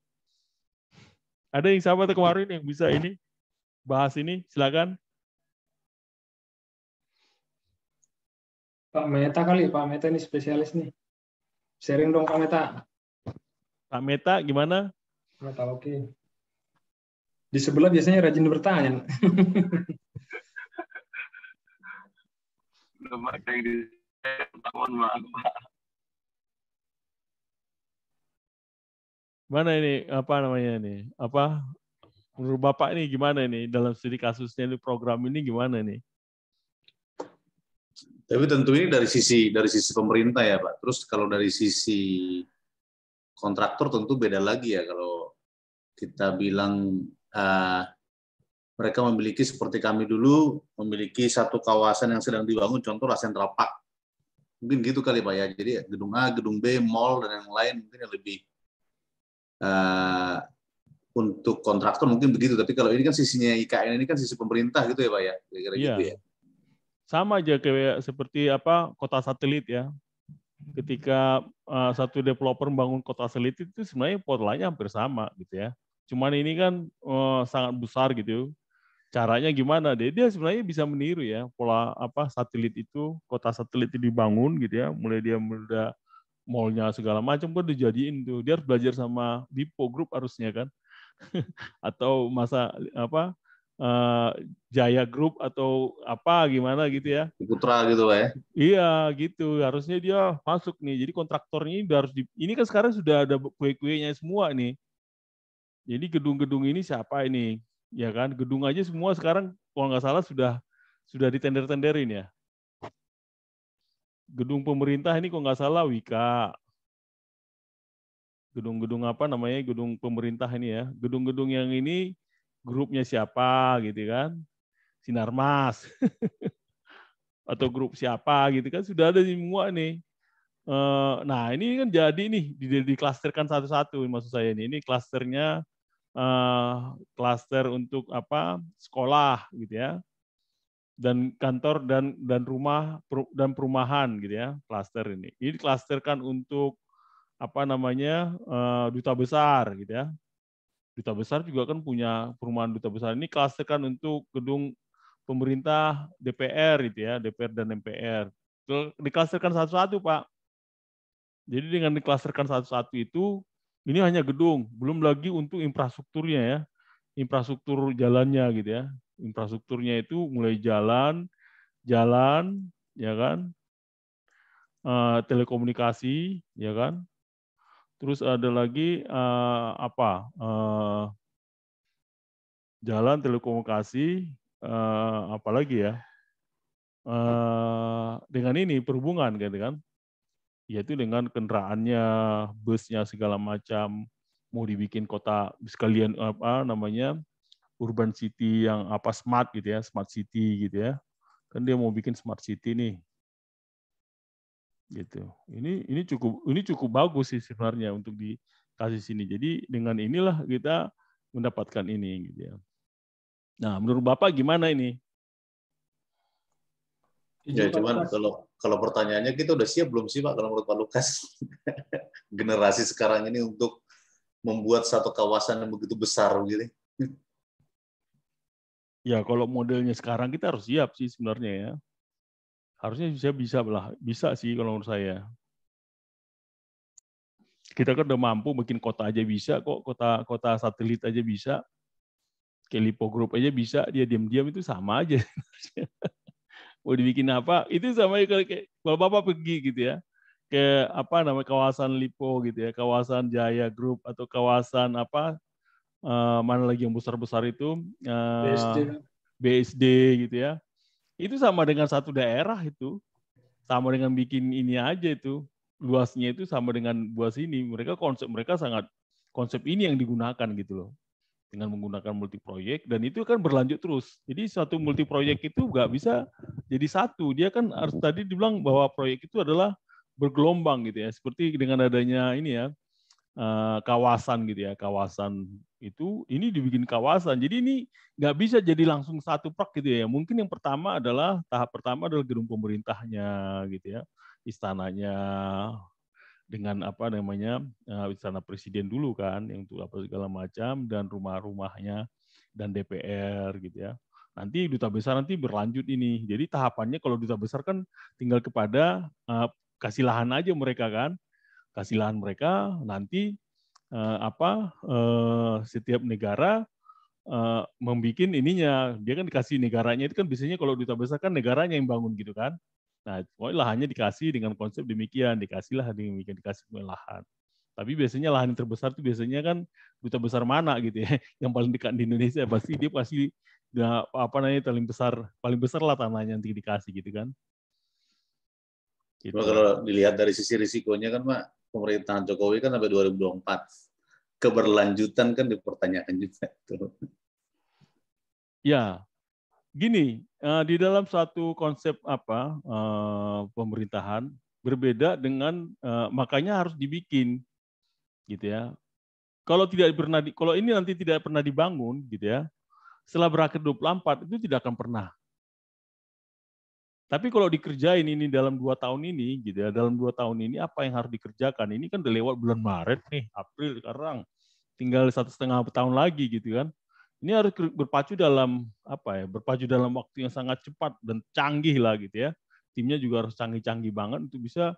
Ada yang sahabat kemarin yang bisa ini bahas ini, silakan. Pak Meta kali, Pak Meta ini spesialis nih. Sharing dong Pak Meta. Pak Meta gimana? Meta oke. Di sebelah biasanya rajin bertanya. Belum ada yang di mohon maaf. Mana ini apa namanya nih? Apa menurut Bapak ini gimana nih dalam studi kasusnya ini program ini gimana nih? Tapi tentu ini dari sisi pemerintah ya Pak. Terus kalau dari sisi kontraktor tentu beda lagi ya. Kalau kita bilang mereka memiliki seperti kami dulu memiliki satu kawasan yang sedang dibangun, contohlah Central Park. Mungkin gitu kali Pak ya. Jadi gedung A, gedung B, mall dan yang lain mungkin yang lebih untuk kontraktor mungkin begitu. Tapi kalau ini kan sisinya IKN ini kan sisi pemerintah gitu ya Pak ya. Kira-kira Iya. gitu ya. Sama aja kayak seperti apa kota satelit ya. Ketika satu developer membangun kota satelit itu sebenarnya polanya hampir sama gitu ya. Cuman ini kan sangat besar gitu. Caranya gimana? Dia sebenarnya bisa meniru ya pola apa satelit itu, kota satelit itu dibangun gitu ya. Mulai dia udah mallnya segala macam kan dijadiin tuh. Dia harus belajar sama Lipo Group harusnya kan. Atau masa apa Jaya Group atau apa gimana gitu ya. Putra gitu Pak ya. Iya gitu, harusnya dia masuk nih. Jadi kontraktornya ini harus ini kan sekarang sudah ada kue-kuenya semua nih. Jadi gedung-gedung ini siapa ini? Ya kan, gedung aja semua sekarang kalau nggak salah sudah ditender-tenderin ya. Gedung pemerintah ini kalau nggak salah Wika. Gedung-gedung apa namanya? Gedung pemerintah ini ya. Gedung-gedung yang ini grupnya siapa gitu kan? Sinarmas atau grup siapa gitu kan sudah ada semua nih. Nah ini kan jadi nih diklasterkan satu-satu maksud saya ini. Ini klasternya klaster untuk apa sekolah gitu ya, dan kantor dan rumah dan perumahan gitu ya, klaster ini. Ini diklasterkan untuk apa namanya duta besar gitu ya. Duta besar juga kan punya perumahan duta besar. Ini klasterkan untuk gedung pemerintah DPR itu ya, DPR dan MPR. Diklasterkan satu-satu, Pak. Jadi dengan diklasterkan satu-satu itu, ini hanya gedung, belum lagi untuk infrastrukturnya ya, infrastruktur jalannya gitu ya. Infrastrukturnya itu mulai jalan, ya kan, telekomunikasi, ya kan. Terus ada lagi jalan, telekomunikasi, apalagi ya, dengan ini perhubungan gitu kan, yaitu dengan kendaraannya, busnya segala macam, mau dibikin kota sekalian apa namanya urban city yang apa smart gitu ya, smart city gitu ya, kan dia mau bikin smart city nih, gitu. Ini cukup bagus sih sebenarnya untuk dikasih sini. Jadi dengan inilah kita mendapatkan ini gitu ya. Nah, menurut Bapak gimana ini? Ya, cuman kalau pertanyaannya kita udah siap belum sih Pak kalau menurut Pak Lukas generasi sekarang ini untuk membuat satu kawasan yang begitu besar gitu? Ya, kalau modelnya sekarang kita harus siap sih sebenarnya ya. Harusnya bisa sih kalau menurut saya. Kita kan udah mampu bikin kota aja bisa kok, kota satelit aja bisa. Kayak Lipo Group aja bisa, dia diam-diam itu sama aja. Mau dibikin apa, itu sama kayak kalau Bapak pergi gitu ya, ke apa namanya kawasan Lipo gitu ya, kawasan Jaya Group atau kawasan apa mana lagi yang besar-besar itu BSD gitu ya. Itu sama dengan satu daerah itu. Sama dengan bikin ini aja itu. Luasnya itu sama dengan luas ini. Konsep mereka sangat konsep ini yang digunakan gitu loh. Dengan menggunakan multi proyek dan itu kan berlanjut terus. Jadi satu multi proyek itu nggak bisa jadi satu. Dia kan harus tadi dibilang bahwa proyek itu adalah bergelombang gitu ya. Seperti dengan adanya ini ya kawasan gitu ya, kawasan itu ini dibikin kawasan. Jadi ini nggak bisa jadi langsung satu prak gitu ya. Mungkin yang pertama adalah tahap pertama adalah gedung pemerintahnya gitu ya, istananya dengan apa namanya istana presiden dulu kan yang untuk apa segala macam dan rumah-rumahnya dan DPR gitu ya. Nanti duta besar nanti berlanjut ini. Jadi tahapannya kalau duta besar kan tinggal kepada kasih lahan aja mereka kan. Kasih lahan mereka nanti setiap negara membuat ininya. Dia kan dikasih negaranya itu kan biasanya kalau duta besar kan negaranya yang bangun gitu kan. Nah, lahannya dikasih dengan konsep demikian, dikasih lahan. Tapi biasanya lahan yang terbesar itu biasanya kan duta besar mana gitu ya, yang paling dekat di Indonesia pasti apa namanya paling besar lah tanahnya nanti dikasih gitu kan. Gitu. Kalau dilihat dari sisi risikonya kan Pak, pemerintahan Jokowi kan sampai 2024. Keberlanjutan kan dipertanyakan juga. Ya, gini, di dalam satu konsep pemerintahan berbeda dengan makanya harus dibikin gitu ya. Kalau ini nanti tidak pernah dibangun gitu ya. Setelah berakhir 24 itu tidak akan pernah. Tapi kalau dikerjain ini dalam 2 tahun ini gitu ya, dalam 2 tahun ini apa yang harus dikerjakan? Ini kan udah lewat bulan Maret nih, April sekarang. Tinggal 1,5 tahun lagi gitu kan. Ini harus berpacu dalam waktu yang sangat cepat dan canggih lah gitu ya. Timnya juga harus canggih-canggih banget untuk bisa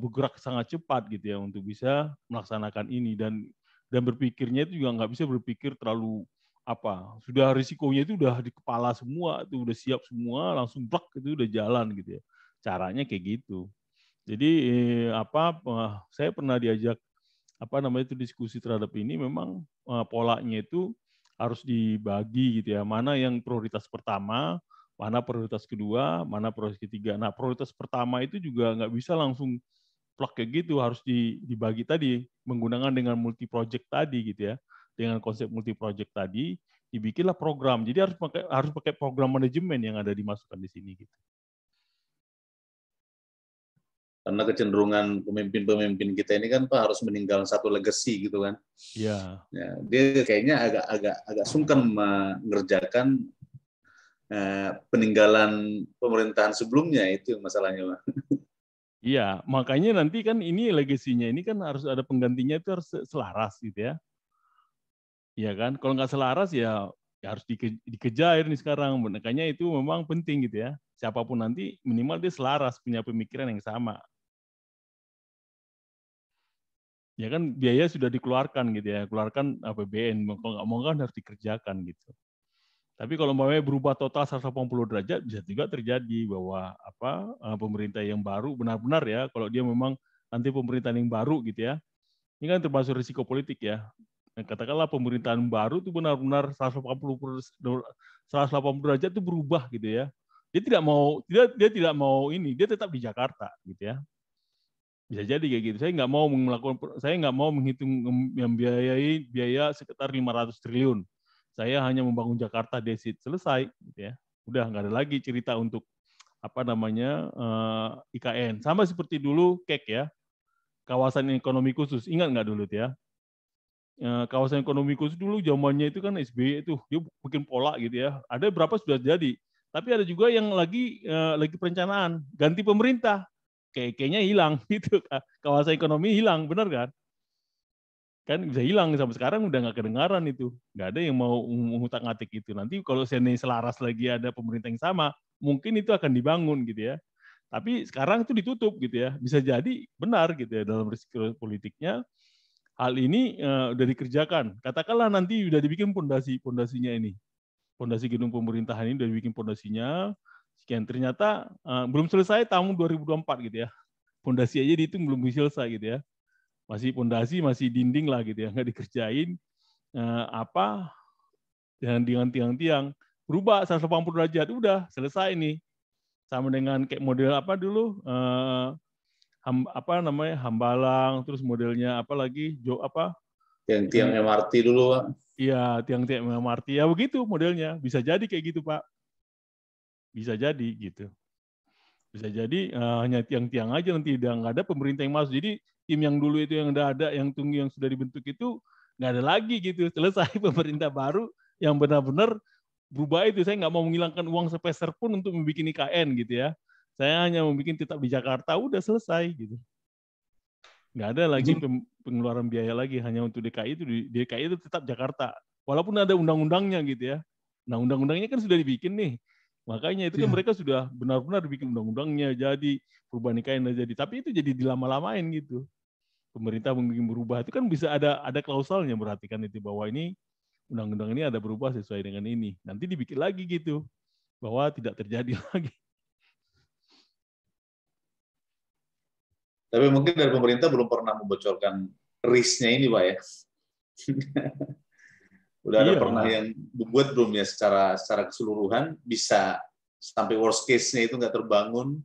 bergerak sangat cepat gitu ya untuk bisa melaksanakan ini dan berpikirnya itu juga nggak bisa berpikir terlalu sudah risikonya itu udah di kepala semua, itu udah siap semua, langsung blak itu udah jalan gitu ya. Caranya kayak gitu. Jadi saya pernah diajak itu diskusi terhadap ini memang polanya itu harus dibagi gitu ya. Mana yang prioritas pertama, mana prioritas kedua, mana prioritas ketiga. Nah, prioritas pertama itu juga nggak bisa langsung plug kayak gitu, harus dibagi tadi menggunakan dengan multi project tadi gitu ya. Dengan konsep multi project tadi Dibikinlah program. Jadi harus pakai program manajemen yang ada dimasukkan di sini gitu. Karena kecenderungan pemimpin-pemimpin kita ini kan Pak harus meninggalkan satu legacy gitu kan. Iya. Ya, dia kayaknya agak sungkan mengerjakan peninggalan pemerintahan sebelumnya, itu masalahnya Pak. Iya, makanya nanti kan ini legasinya ini kan harus ada penggantinya, itu harus selaras gitu ya. Iya kan? Kalau nggak selaras ya harus dikejar nih sekarang. Makanya itu memang penting gitu ya. Siapapun nanti minimal dia selaras, punya pemikiran yang sama. Ya kan biaya sudah dikeluarkan gitu ya, keluarkan APBN, kalau nggak mau kan harus dikerjakan gitu. Tapi kalau mau berubah total 180 derajat bisa juga terjadi bahwa pemerintah yang baru benar-benar ya, kalau dia memang nanti pemerintahan yang baru gitu ya. Ini kan termasuk risiko politik ya. Katakanlah pemerintahan baru itu benar-benar 180 derajat itu berubah gitu ya. Dia tidak mau ini, dia tetap di Jakarta gitu ya. Bisa jadi kayak gitu. Saya nggak mau menghitung yang biaya sekitar 500 triliun. Saya hanya membangun Jakarta desit, selesai gitu ya. Udah nggak ada lagi cerita untuk IKN. Sama seperti dulu KEK ya. Kawasan ekonomi khusus. Ingat nggak dulu ya? Kawasan ekonomi khusus dulu zamannya itu kan SBY itu dia bikin pola gitu ya. Ada berapa sudah jadi. Tapi ada juga yang lagi perencanaan, ganti pemerintah. Kayaknya hilang gitu, kawasan ekonomi hilang, benar kan? Kan bisa hilang sampai sekarang udah nggak kedengaran itu, nggak ada yang mau ngutak-ngatik itu. Nanti kalau seni selaras lagi ada pemerintah yang sama, mungkin itu akan dibangun gitu ya. Tapi sekarang itu ditutup gitu ya, bisa jadi benar gitu ya dalam risiko politiknya. Hal ini udah dikerjakan. Katakanlah nanti udah dibikin pondasinya ini, pondasi gedung pemerintahan ini udah dibikin pondasinya. Sekian ternyata belum selesai tahun 2024 gitu ya. Pondasi aja dihitung belum selesai gitu ya. Masih pondasi, masih dinding lah gitu ya, nggak dikerjain dengan tiang-tiang. Berubah 180 derajat, udah selesai nih. Sama dengan kayak model apa dulu Hambalang, terus modelnya apa lagi Tiang MRT dulu Pak. Iya, tiang-tiang MRT ya begitu modelnya. Bisa jadi kayak gitu Pak. Bisa jadi gitu. Bisa jadi hanya tiang-tiang aja nanti udah nggak ada pemerintah yang masuk. Jadi tim yang dulu itu yang udah ada, yang tunggu yang sudah dibentuk itu nggak ada lagi gitu. Selesai pemerintah baru yang benar-benar berubah itu. Saya nggak mau menghilangkan uang sepeser pun untuk membuat IKN gitu ya. Saya hanya membuat tetap di Jakarta, udah selesai gitu. Nggak ada lagi pengeluaran biaya lagi, hanya untuk DKI itu. DKI itu tetap Jakarta. Walaupun ada undang-undangnya gitu ya. Nah undang-undangnya kan sudah dibikin nih. Makanya itu kan mereka sudah benar-benar bikin undang-undangnya jadi, perubahan IKN jadi. Tapi itu jadi dilama-lamain gitu. Pemerintah mungkin berubah itu kan bisa ada klausalnya, berarti kan itu bahwa ini undang-undang ini ada berubah sesuai dengan ini. Nanti dibikin lagi gitu bahwa tidak terjadi lagi. Tapi mungkin dari pemerintah belum pernah membocorkan risk-nya ini Pak ya. Udah ada pernah yang dibuat belum ya secara keseluruhan, bisa sampai worst case-nya itu nggak terbangun,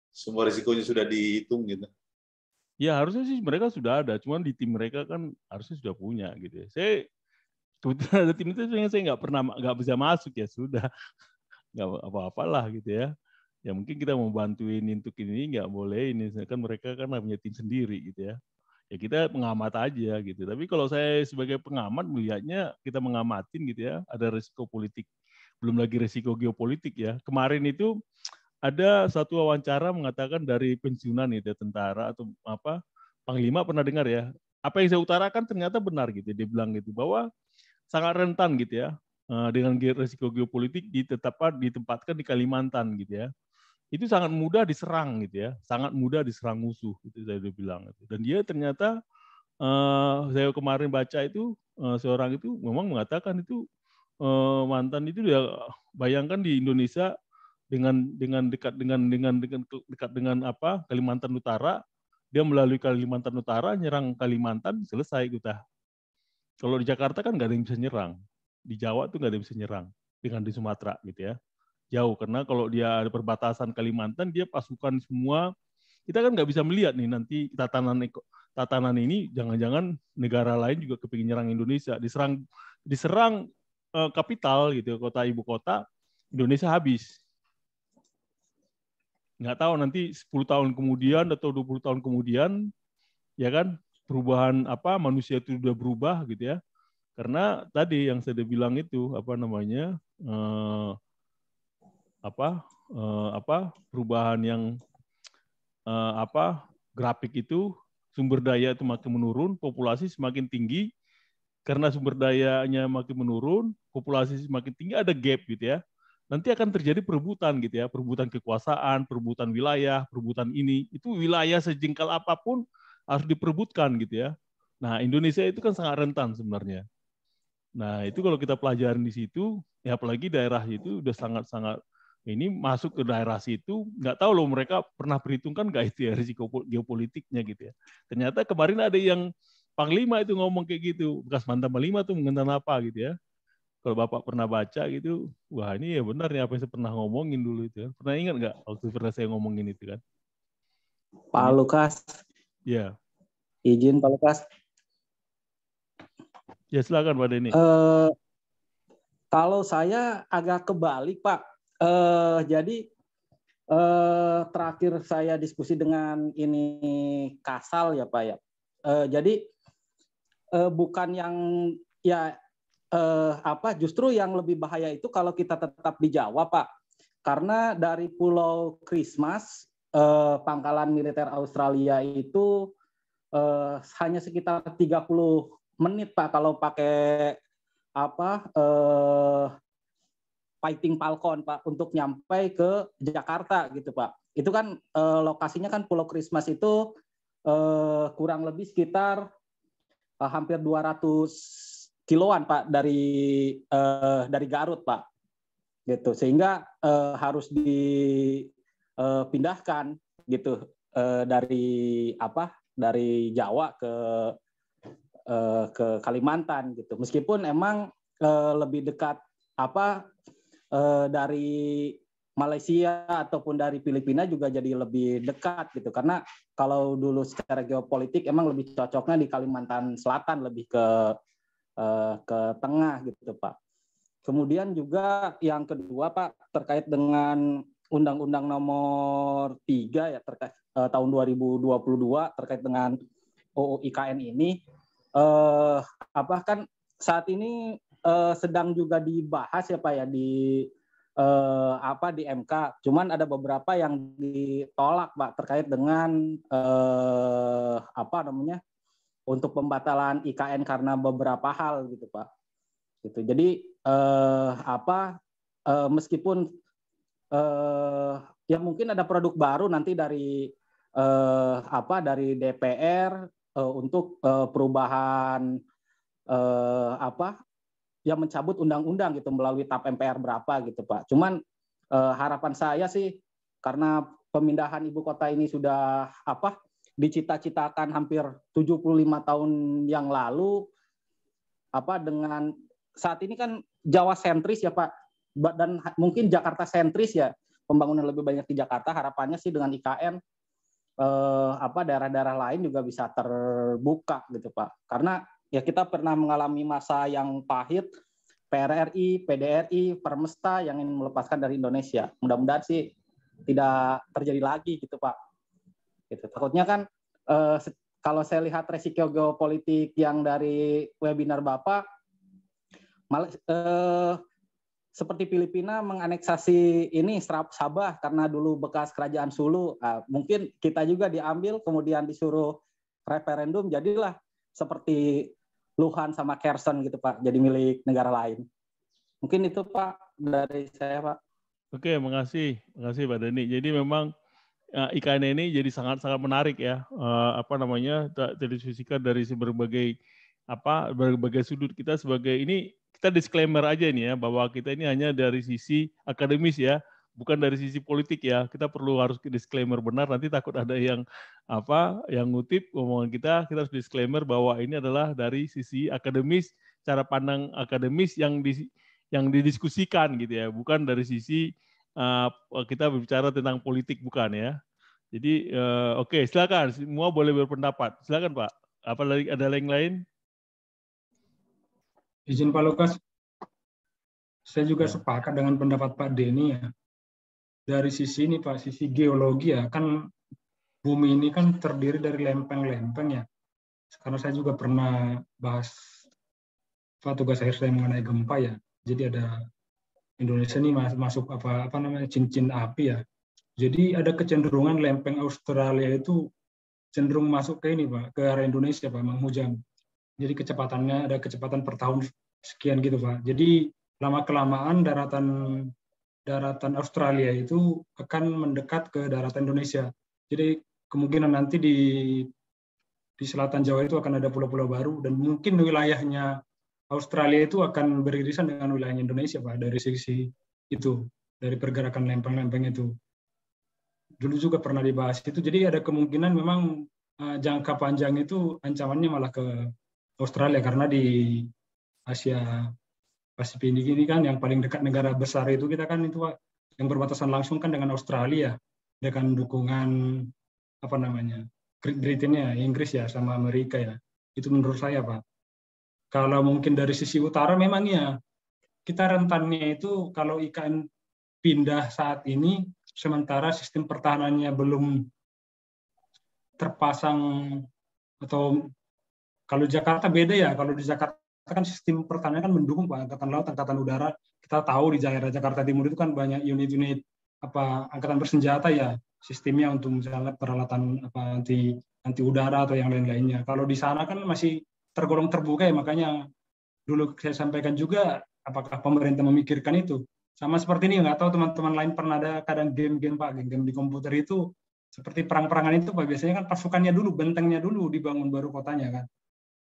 semua risikonya sudah dihitung gitu. Ya harusnya sih mereka sudah ada, cuman di tim mereka kan harusnya sudah punya gitu ya. Saya kebetulan ada tim itu saya nggak bisa masuk ya sudah, nggak apa-apalah gitu ya. Ya mungkin kita mau bantuin untuk ini nggak boleh, ini kan mereka kan punya tim sendiri gitu ya. Ya kita pengamat aja gitu. Tapi kalau saya sebagai pengamat melihatnya kita mengamatin gitu ya, ada risiko politik, belum lagi risiko geopolitik ya. Kemarin itu ada satu wawancara mengatakan dari pensiunan itu tentara atau panglima, pernah dengar ya. Apa yang saya utarakan ternyata benar gitu. Dia bilang gitu bahwa sangat rentan gitu ya dengan risiko geopolitik ditempatkan di Kalimantan gitu ya. Itu sangat mudah diserang gitu ya, sangat mudah diserang musuh gitu saya udah bilang. Dan dia ternyata saya kemarin baca itu seorang itu memang mengatakan itu mantan itu dia bayangkan di Indonesia dengan dekat dengan Kalimantan Utara, dia melalui Kalimantan Utara nyerang Kalimantan, selesai kita. Kalau di Jakarta kan nggak ada yang bisa nyerang, di Jawa tuh nggak ada yang bisa nyerang dengan di Sumatera gitu ya. Jauh, karena kalau dia ada perbatasan Kalimantan, dia pasukan semua, kita kan nggak bisa melihat nih nanti tatanan ini, jangan-jangan negara lain juga kepingin nyerang Indonesia, diserang diserang kapital gitu, kota ibu kota, Indonesia habis. Nggak tahu nanti 10 tahun kemudian atau 20 tahun kemudian, ya kan, perubahan apa, manusia itu sudah berubah gitu ya. Karena tadi yang saya bilang itu, apa namanya, perubahan yang grafik itu, sumber daya itu makin menurun, populasi semakin tinggi, karena sumber dayanya makin menurun, populasi semakin tinggi, ada gap gitu ya. Nanti akan terjadi perebutan gitu ya, perebutan kekuasaan, perebutan wilayah, perebutan ini. Itu wilayah sejengkal apapun harus diperebutkan gitu ya. Nah, Indonesia itu kan sangat rentan sebenarnya. Nah, itu kalau kita pelajarin di situ, ya apalagi daerah itu udah sangat-sangat ini masuk ke daerah situ, nggak tahu loh mereka pernah perhitungkan nggak itu ya risiko geopolitiknya gitu ya. Ternyata kemarin ada yang Panglima itu ngomong kayak gitu, bekas mantan Panglima tuh mengenai apa gitu ya. Kalau Bapak pernah baca gitu, wah ini ya benar nih apa yang saya pernah ngomongin dulu itu. Pernah ingat nggak waktu pernah saya ngomongin itu kan? Pak Lukas. Ya. Izin Pak Lukas. Ya silakan Pak Denny. Kalau saya agak kebalik Pak. Jadi terakhir saya diskusi dengan ini Kasal ya Pak ya. Jadi bukan yang ya justru yang lebih bahaya itu kalau kita tetap di Jawa Pak. Karena dari Pulau Christmas pangkalan militer Australia itu hanya sekitar 30 menit Pak kalau pakai Fighting Falcon Pak untuk nyampe ke Jakarta gitu Pak. Itu kan lokasinya kan Pulau Christmas itu kurang lebih sekitar hampir 200 kiloan Pak dari Garut Pak. Gitu. Sehingga harus dipindahkan gitu dari Jawa ke Kalimantan gitu. Meskipun emang lebih dekat dari Malaysia ataupun dari Filipina juga jadi lebih dekat gitu. Karena kalau dulu secara geopolitik emang lebih cocoknya di Kalimantan Selatan, lebih ke tengah gitu Pak. Kemudian juga yang kedua Pak terkait dengan Undang-Undang Nomor 3 ya terkait tahun 2022 terkait dengan UU IKN ini kan saat ini sedang juga dibahas ya Pak ya di MK. Cuman ada beberapa yang ditolak Pak terkait dengan untuk pembatalan IKN karena beberapa hal gitu Pak. Gitu. Jadi meskipun ya mungkin ada produk baru nanti dari DPR untuk perubahan yang mencabut undang-undang gitu melalui TAP MPR berapa gitu Pak. Cuman harapan saya sih karena pemindahan ibu kota ini sudah dicita-citakan hampir 75 tahun yang lalu dengan saat ini kan Jawa sentris ya Pak dan mungkin Jakarta sentris ya, pembangunan lebih banyak di Jakarta. Harapannya sih dengan IKN daerah-daerah lain juga bisa terbuka gitu Pak. Karena ya kita pernah mengalami masa yang pahit, PRRI, PDRI, Permesta yang ingin melepaskan dari Indonesia. Mudah-mudahan sih tidak terjadi lagi gitu Pak. Gitu. Takutnya kan kalau saya lihat resiko geopolitik yang dari webinar Bapak, seperti Filipina menganeksasi ini Sabah karena dulu bekas kerajaan Sulu. Mungkin kita juga diambil kemudian disuruh referendum, jadilah seperti Luhan sama Kherson gitu Pak, jadi milik negara lain. Mungkin itu Pak dari saya Pak. Oke, makasih Pak Denny. Jadi memang IKN ini jadi sangat-sangat menarik ya, terdiskusikan dari berbagai sudut. Kita sebagai ini, kita disclaimer aja ini ya, bahwa kita ini hanya dari sisi akademis ya, bukan dari sisi politik ya. Kita harus disclaimer benar, nanti takut ada yang ngutip omongan kita harus disclaimer bahwa ini adalah dari sisi akademis, cara pandang akademis yang didiskusikan gitu ya, bukan dari sisi kita berbicara tentang politik, bukan ya. Jadi oke, silakan semua boleh berpendapat. Silakan Pak. Apa lagi, ada yang lain? Izin Pak Lukas, saya juga Ya. sepakat dengan pendapat Pak Denny ya. Dari sisi ini Pak, sisi geologi ya, kan bumi ini kan terdiri dari lempeng-lempeng ya. Karena saya juga pernah bahas tugas akhir saya mengenai gempa ya. Jadi ada Indonesia ini masuk apa namanya cincin api ya. Jadi ada kecenderungan lempeng Australia itu cenderung masuk ke ini Pak, ke area Indonesia Pak, menghujam. Jadi kecepatannya ada kecepatan per tahun sekian gitu Pak. Jadi lama-kelamaan daratan Australia itu akan mendekat ke daratan Indonesia. Jadi kemungkinan nanti di selatan Jawa itu akan ada pulau-pulau baru dan mungkin wilayahnya Australia itu akan beririsan dengan wilayah Indonesia Pak dari sisi itu, dari pergerakan lempeng-lempeng itu. Dulu juga pernah dibahas itu. Jadi ada kemungkinan memang jangka panjang itu ancamannya malah ke Australia karena di Asia Pasifik ini kan yang paling dekat negara besar itu kita kan itu Pak, yang berbatasan langsung kan dengan Australia dengan dukungan apa namanya Great Britain ya, Inggris ya sama Amerika ya. Itu menurut saya Pak. Kalau mungkin dari sisi utara memang ya kita rentannya itu kalau IKN pindah saat ini sementara sistem pertahanannya belum terpasang atau kalau Jakarta beda ya. Kalau di Jakarta kan sistem pertahanan kan mendukung Pak, Angkatan Laut, Angkatan Udara. Kita tahu di daerah Jakarta Timur itu kan banyak unit-unit apa angkatan bersenjata ya, sistemnya untuk misalnya peralatan apa anti udara atau yang lain-lainnya. Kalau di sana kan masih tergolong terbuka ya, makanya dulu saya sampaikan juga apakah pemerintah memikirkan itu. Sama seperti ini, nggak tahu teman-teman lain pernah ada kadang game-game Pak, game-game di komputer itu seperti perang-perangan itu Pak, biasanya kan pasukannya dulu, bentengnya dulu dibangun baru kotanya kan.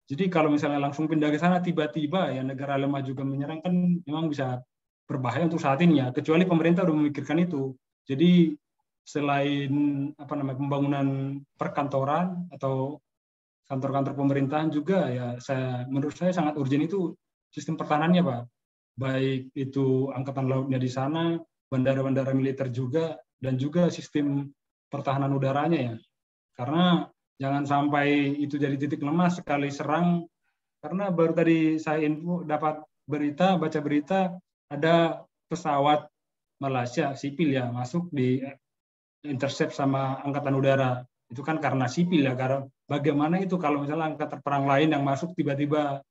Jadi kalau misalnya langsung pindah ke sana tiba-tiba ya negara lemah juga menyerang kan memang bisa berbahaya untuk saat ini ya. Kecuali pemerintah udah memikirkan itu. Jadi selain apa namanya pembangunan perkantoran atau kantor-kantor pemerintahan juga ya menurut saya sangat urgent itu sistem pertahanannya Pak. Baik itu angkatan lautnya di sana, bandara-bandara militer juga dan juga sistem pertahanan udaranya ya. Karena jangan sampai itu jadi titik lemah sekali serang, karena baru tadi saya baca berita ada pesawat Malaysia sipil ya masuk di intercept sama angkatan udara. Itu kan karena sipil ya, karena bagaimana itu kalau misalnya angkatan perang lain yang masuk tiba-tiba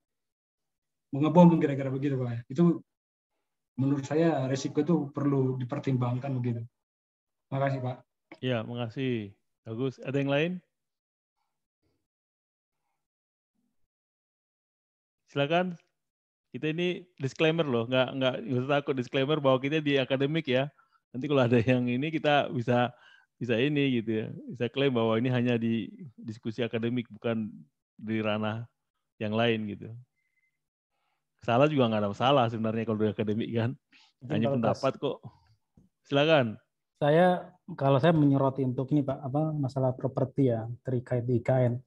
mengebom kira-kira begitu Pak. Itu menurut saya resiko itu perlu dipertimbangkan begitu. Makasih Pak. Ya, makasih. Bagus. Ada yang lain? Silakan. Kita ini disclaimer loh, nggak usah takut disclaimer bahwa kita di akademik ya. Nanti kalau ada yang ini kita bisa ini gitu ya, bisa klaim bahwa ini hanya di diskusi akademik bukan di ranah yang lain gitu. Salah juga nggak ada masalah sebenarnya kalau di akademik kan, hanya pendapat kok. Silakan. Kalau saya menyoroti untuk ini Pak, masalah properti ya terkait di IKN.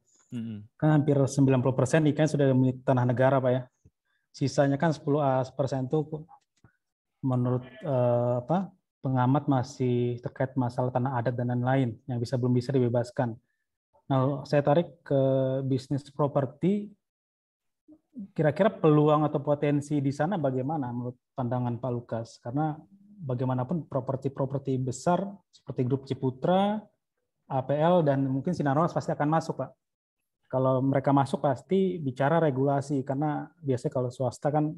Kan hampir 90% IKN sudah milik tanah negara Pak ya. Sisanya kan 10% itu menurut pengamat masih terkait masalah tanah adat dan lain-lain yang belum bisa dibebaskan. Nah, saya tarik ke bisnis properti. Kira-kira peluang atau potensi di sana bagaimana menurut pandangan Pak Lukas? Karena bagaimanapun properti besar seperti Grup Ciputra, APL, dan mungkin Sinarmas pasti akan masuk, Pak. Kalau mereka masuk pasti bicara regulasi, karena biasanya kalau swasta kan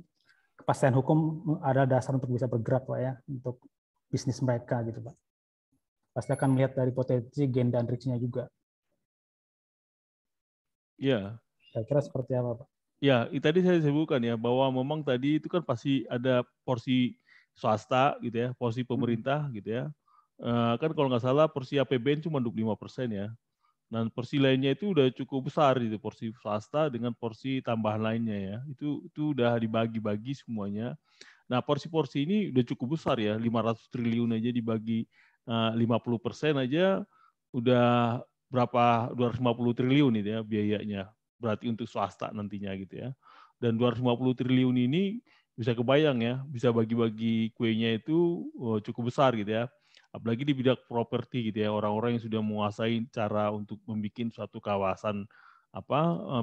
kepastian hukum ada dasar untuk bisa bergerak, Pak ya, untuk bisnis mereka gitu, Pak. Pasti akan melihat dari potensi gain dan risk-nya juga. Iya. Saya kira seperti apa, Pak? Ya, tadi saya sebutkan ya bahwa memang tadi itu kan pasti ada porsi swasta gitu ya, porsi pemerintah gitu ya. Kan kalau nggak salah porsi APBN cuma 25% ya. Dan porsi lainnya itu udah cukup besar gitu, porsi swasta dengan porsi tambahan lainnya ya. Itu udah dibagi-bagi semuanya. Nah, porsi-porsi ini udah cukup besar ya, 500 triliun aja dibagi 50% aja udah berapa 250 triliun itu ya biayanya. Berarti untuk swasta nantinya gitu ya. Dan 250 triliun ini bisa kebayang ya, bisa bagi-bagi kuenya itu cukup besar gitu ya. Apalagi di bidang properti gitu ya, orang-orang yang sudah menguasai cara untuk membuat suatu kawasan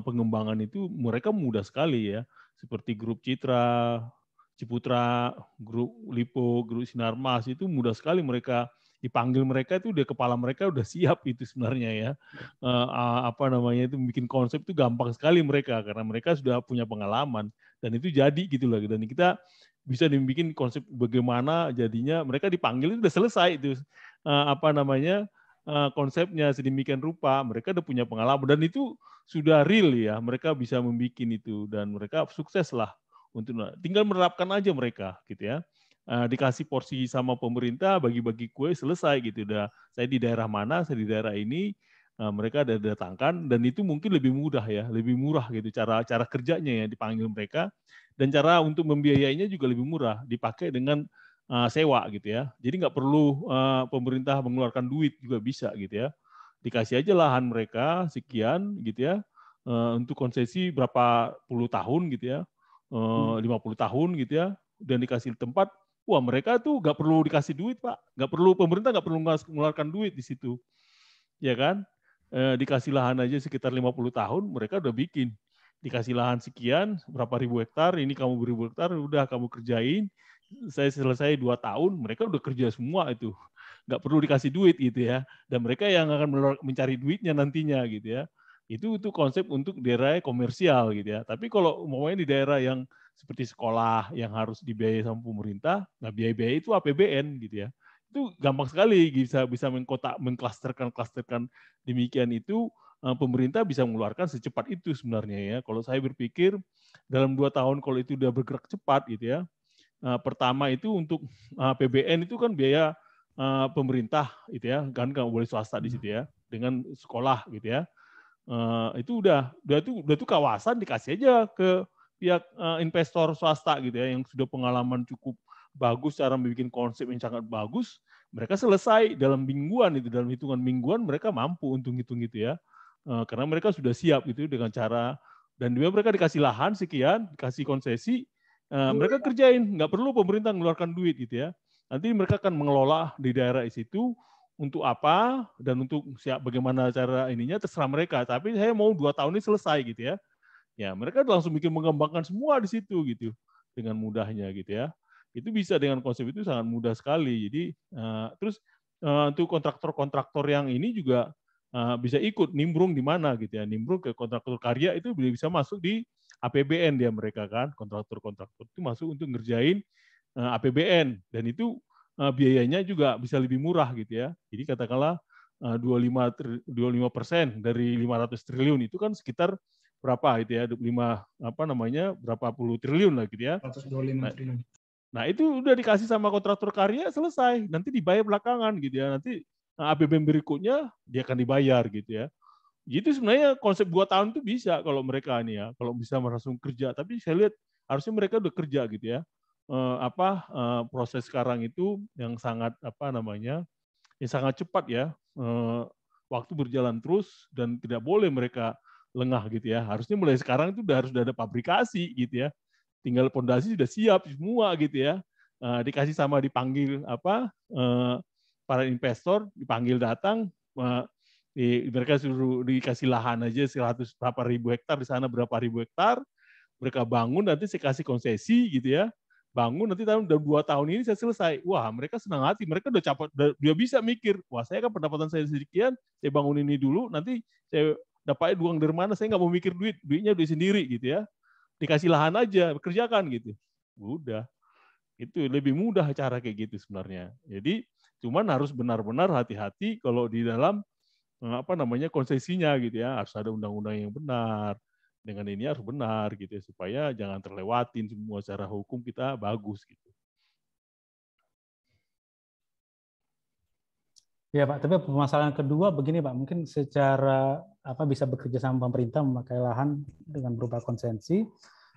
pengembangan itu mereka mudah sekali ya. seperti grup Citra, Ciputra, grup Lipo, grup Sinarmas itu mudah sekali mereka dipanggil, mereka itu udah kepala mereka udah siap itu sebenarnya ya. Apa namanya itu bikin konsep itu gampang sekali mereka karena mereka sudah punya pengalaman dan itu jadi gitu loh. Dan kita bisa dibikin konsep bagaimana jadinya mereka dipanggil itu udah selesai itu apa namanya konsepnya sedemikian rupa, mereka udah punya pengalaman dan itu sudah real ya, mereka bisa membuat itu dan mereka sukses lah. Untuk tinggal menerapkan aja mereka gitu ya. Dikasih porsi sama pemerintah, bagi-bagi kue, selesai gitu. Udah saya di daerah mana, saya di daerah ini, mereka ada datangkan dan itu mungkin lebih mudah ya, lebih murah gitu cara kerjanya ya, dipanggil mereka dan cara untuk membiayainya juga lebih murah, dipakai dengan sewa gitu ya. Jadi nggak perlu pemerintah mengeluarkan duit juga bisa gitu ya. Dikasih aja lahan mereka sekian gitu ya, untuk konsesi berapa puluh tahun gitu ya. 50 tahun gitu ya, dan dikasih tempat, wah mereka tuh nggak perlu dikasih duit Pak, nggak perlu, pemerintah nggak perlu mengeluarkan duit di situ, ya kan? Dikasih lahan aja sekitar 50 tahun, mereka udah bikin, dikasih lahan sekian, berapa ribu hektar, ini kamu beribu hektar, udah kamu kerjain, saya selesai 2 tahun, mereka udah kerja semua itu, nggak perlu dikasih duit gitu ya, dan mereka yang akan mencari duitnya nantinya gitu ya. Itu konsep untuk daerah komersial gitu ya. Tapi kalau umpamanya di daerah yang seperti sekolah yang harus dibiayai sama pemerintah, nah biaya-biaya itu APBN gitu ya. Itu gampang sekali bisa mengklasterkan demikian itu, pemerintah bisa mengeluarkan secepat itu sebenarnya ya. Kalau saya berpikir dalam 2 tahun kalau itu udah bergerak cepat gitu ya. Pertama itu untuk APBN itu kan biaya pemerintah gitu ya, kan nggak boleh swasta di situ ya, dengan sekolah gitu ya. Itu udah tuh kawasan dikasih aja ke pihak investor swasta gitu ya yang sudah pengalaman cukup bagus cara membuat konsep yang sangat bagus, mereka selesai dalam mingguan itu, dalam hitungan mingguan mereka mampu untung hitung gitu ya, karena mereka sudah siap gitu dengan cara, dan juga mereka dikasih lahan sekian, dikasih konsesi, mereka kerjain, nggak perlu pemerintah mengeluarkan duit gitu ya, nanti mereka akan mengelola di daerah situ. Untuk apa dan untuk bagaimana cara ininya terserah mereka. Tapi saya mau 2 tahun ini selesai gitu ya. Ya mereka langsung bikin mengembangkan semua di situ gitu dengan mudahnya gitu ya. Itu bisa dengan konsep itu sangat mudah sekali. Jadi terus untuk kontraktor-kontraktor yang ini juga bisa ikut nimbrung di mana gitu ya. Nimbrung ke kontraktor karya itu bisa masuk di APBN dia mereka kan. Kontraktor-kontraktor itu masuk untuk ngerjain APBN dan itu biayanya juga bisa lebih murah gitu ya. Jadi katakanlah 25% dari 500 triliun itu kan sekitar berapa gitu ya, berapa puluh triliun lah gitu ya. 125 triliun. Nah itu udah dikasih sama kontraktor karya selesai, nanti dibayar belakangan gitu ya. Nanti APBN berikutnya dia akan dibayar gitu ya. Gitu sebenarnya konsep 2 tahun itu bisa kalau mereka ini ya, kalau bisa langsung kerja. Tapi saya lihat harusnya mereka udah kerja gitu ya. Proses sekarang itu yang sangat yang sangat cepat ya, waktu berjalan terus dan tidak boleh mereka lengah gitu ya, harusnya mulai sekarang itu harus ada pabrikasi gitu ya, tinggal pondasi sudah siap semua gitu ya, dikasih sama dipanggil para investor dipanggil datang, mereka suruh dikasih lahan aja 100 berapa ribu hektar di sana, berapa ribu hektar mereka bangun, nanti saya kasih konsesi gitu ya, bangun nanti tahun 2 tahun ini saya selesai. Wah, mereka senang hati, mereka udah capek, dia bisa mikir, wah saya kan pendapatan saya sekian, saya bangun ini dulu, nanti saya dapat uang dari mana, saya nggak mau mikir duitnya duit sendiri gitu ya. Dikasih lahan aja, kerjakan gitu. Udah. Itu lebih mudah cara kayak gitu sebenarnya. Jadi cuman harus benar-benar hati-hati kalau di dalam konsesinya gitu ya, harus ada undang-undang yang benar. Dengan ini harus benar gitu ya, supaya jangan terlewatin semua secara hukum kita bagus gitu. Ya Pak, tapi permasalahan kedua begini Pak, mungkin secara bisa bekerja sama pemerintah memakai lahan dengan berupa konsensi,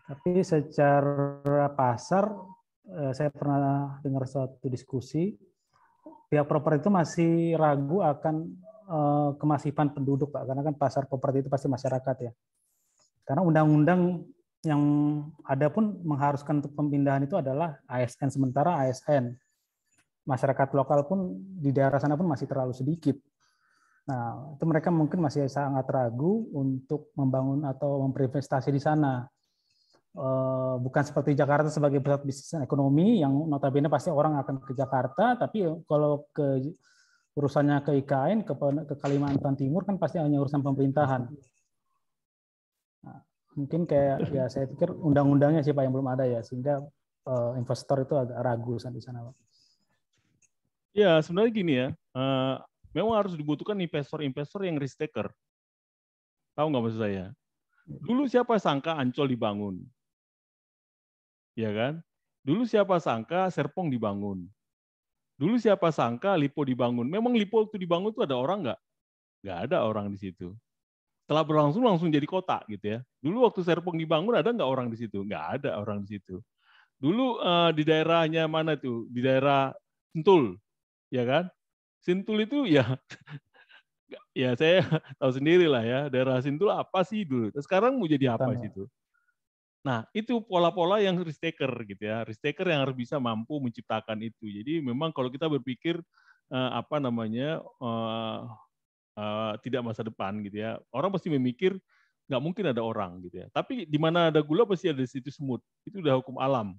tapi secara pasar saya pernah dengar suatu diskusi, pihak properti itu masih ragu akan kemasifan penduduk Pak, karena kan pasar properti itu pasti masyarakat ya. Karena undang-undang yang ada pun mengharuskan untuk pemindahan itu adalah ASN, sementara ASN masyarakat lokal pun di daerah sana pun masih terlalu sedikit. Nah, itu mereka mungkin masih sangat ragu untuk membangun atau berinvestasi di sana. bukan seperti Jakarta sebagai pusat bisnis dan ekonomi yang notabene pasti orang akan ke Jakarta, tapi kalau ke urusannya ke IKN, ke Kalimantan Timur kan pasti hanya urusan pemerintahan. Nah, mungkin kayak ya saya pikir undang-undangnya sih Pak yang belum ada ya, sehingga investor itu agak ragu di sana Pak. Ya sebenarnya gini ya, memang harus dibutuhkan investor-investor yang risk taker. Tahu nggak maksud saya? Dulu siapa sangka Ancol dibangun? Ya kan? Dulu siapa sangka Serpong dibangun? Dulu siapa sangka Lipo dibangun? Memang Lipo itu dibangun itu ada orang nggak? Nggak ada orang di situ. Setelah berlangsung langsung jadi kota gitu ya. Dulu waktu Serpong dibangun ada nggak orang di situ? Nggak ada orang di situ. Dulu di daerahnya mana tuh? Di daerah Sentul, ya kan? Sentul itu ya, ya saya tahu sendiri lah ya. Daerah Sentul apa sih dulu? Sekarang mau jadi apa sih itu? Nah, itu pola-pola yang risk taker gitu ya. Risk taker yang harus bisa mampu menciptakan itu. Jadi memang kalau kita berpikir tidak masa depan gitu ya. Orang pasti memikir nggak mungkin ada orang gitu ya. Tapi di mana ada gula pasti ada situ semut. Itu udah hukum alam.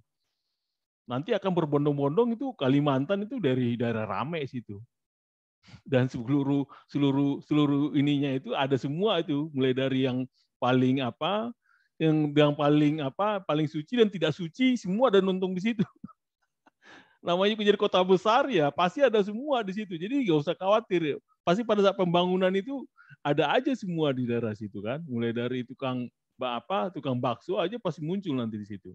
Nanti akan berbondong-bondong itu Kalimantan itu dari daerah Rame situ. Dan seluruh ininya itu ada semua itu, mulai dari yang paling paling suci dan tidak suci semua ada nuntung di situ. Namanya menjadi kota besar ya pasti ada semua di situ. Jadi nggak usah khawatir. Pasti pada saat pembangunan itu ada aja semua di daerah situ kan. Mulai dari tukang bakso aja pasti muncul nanti di situ.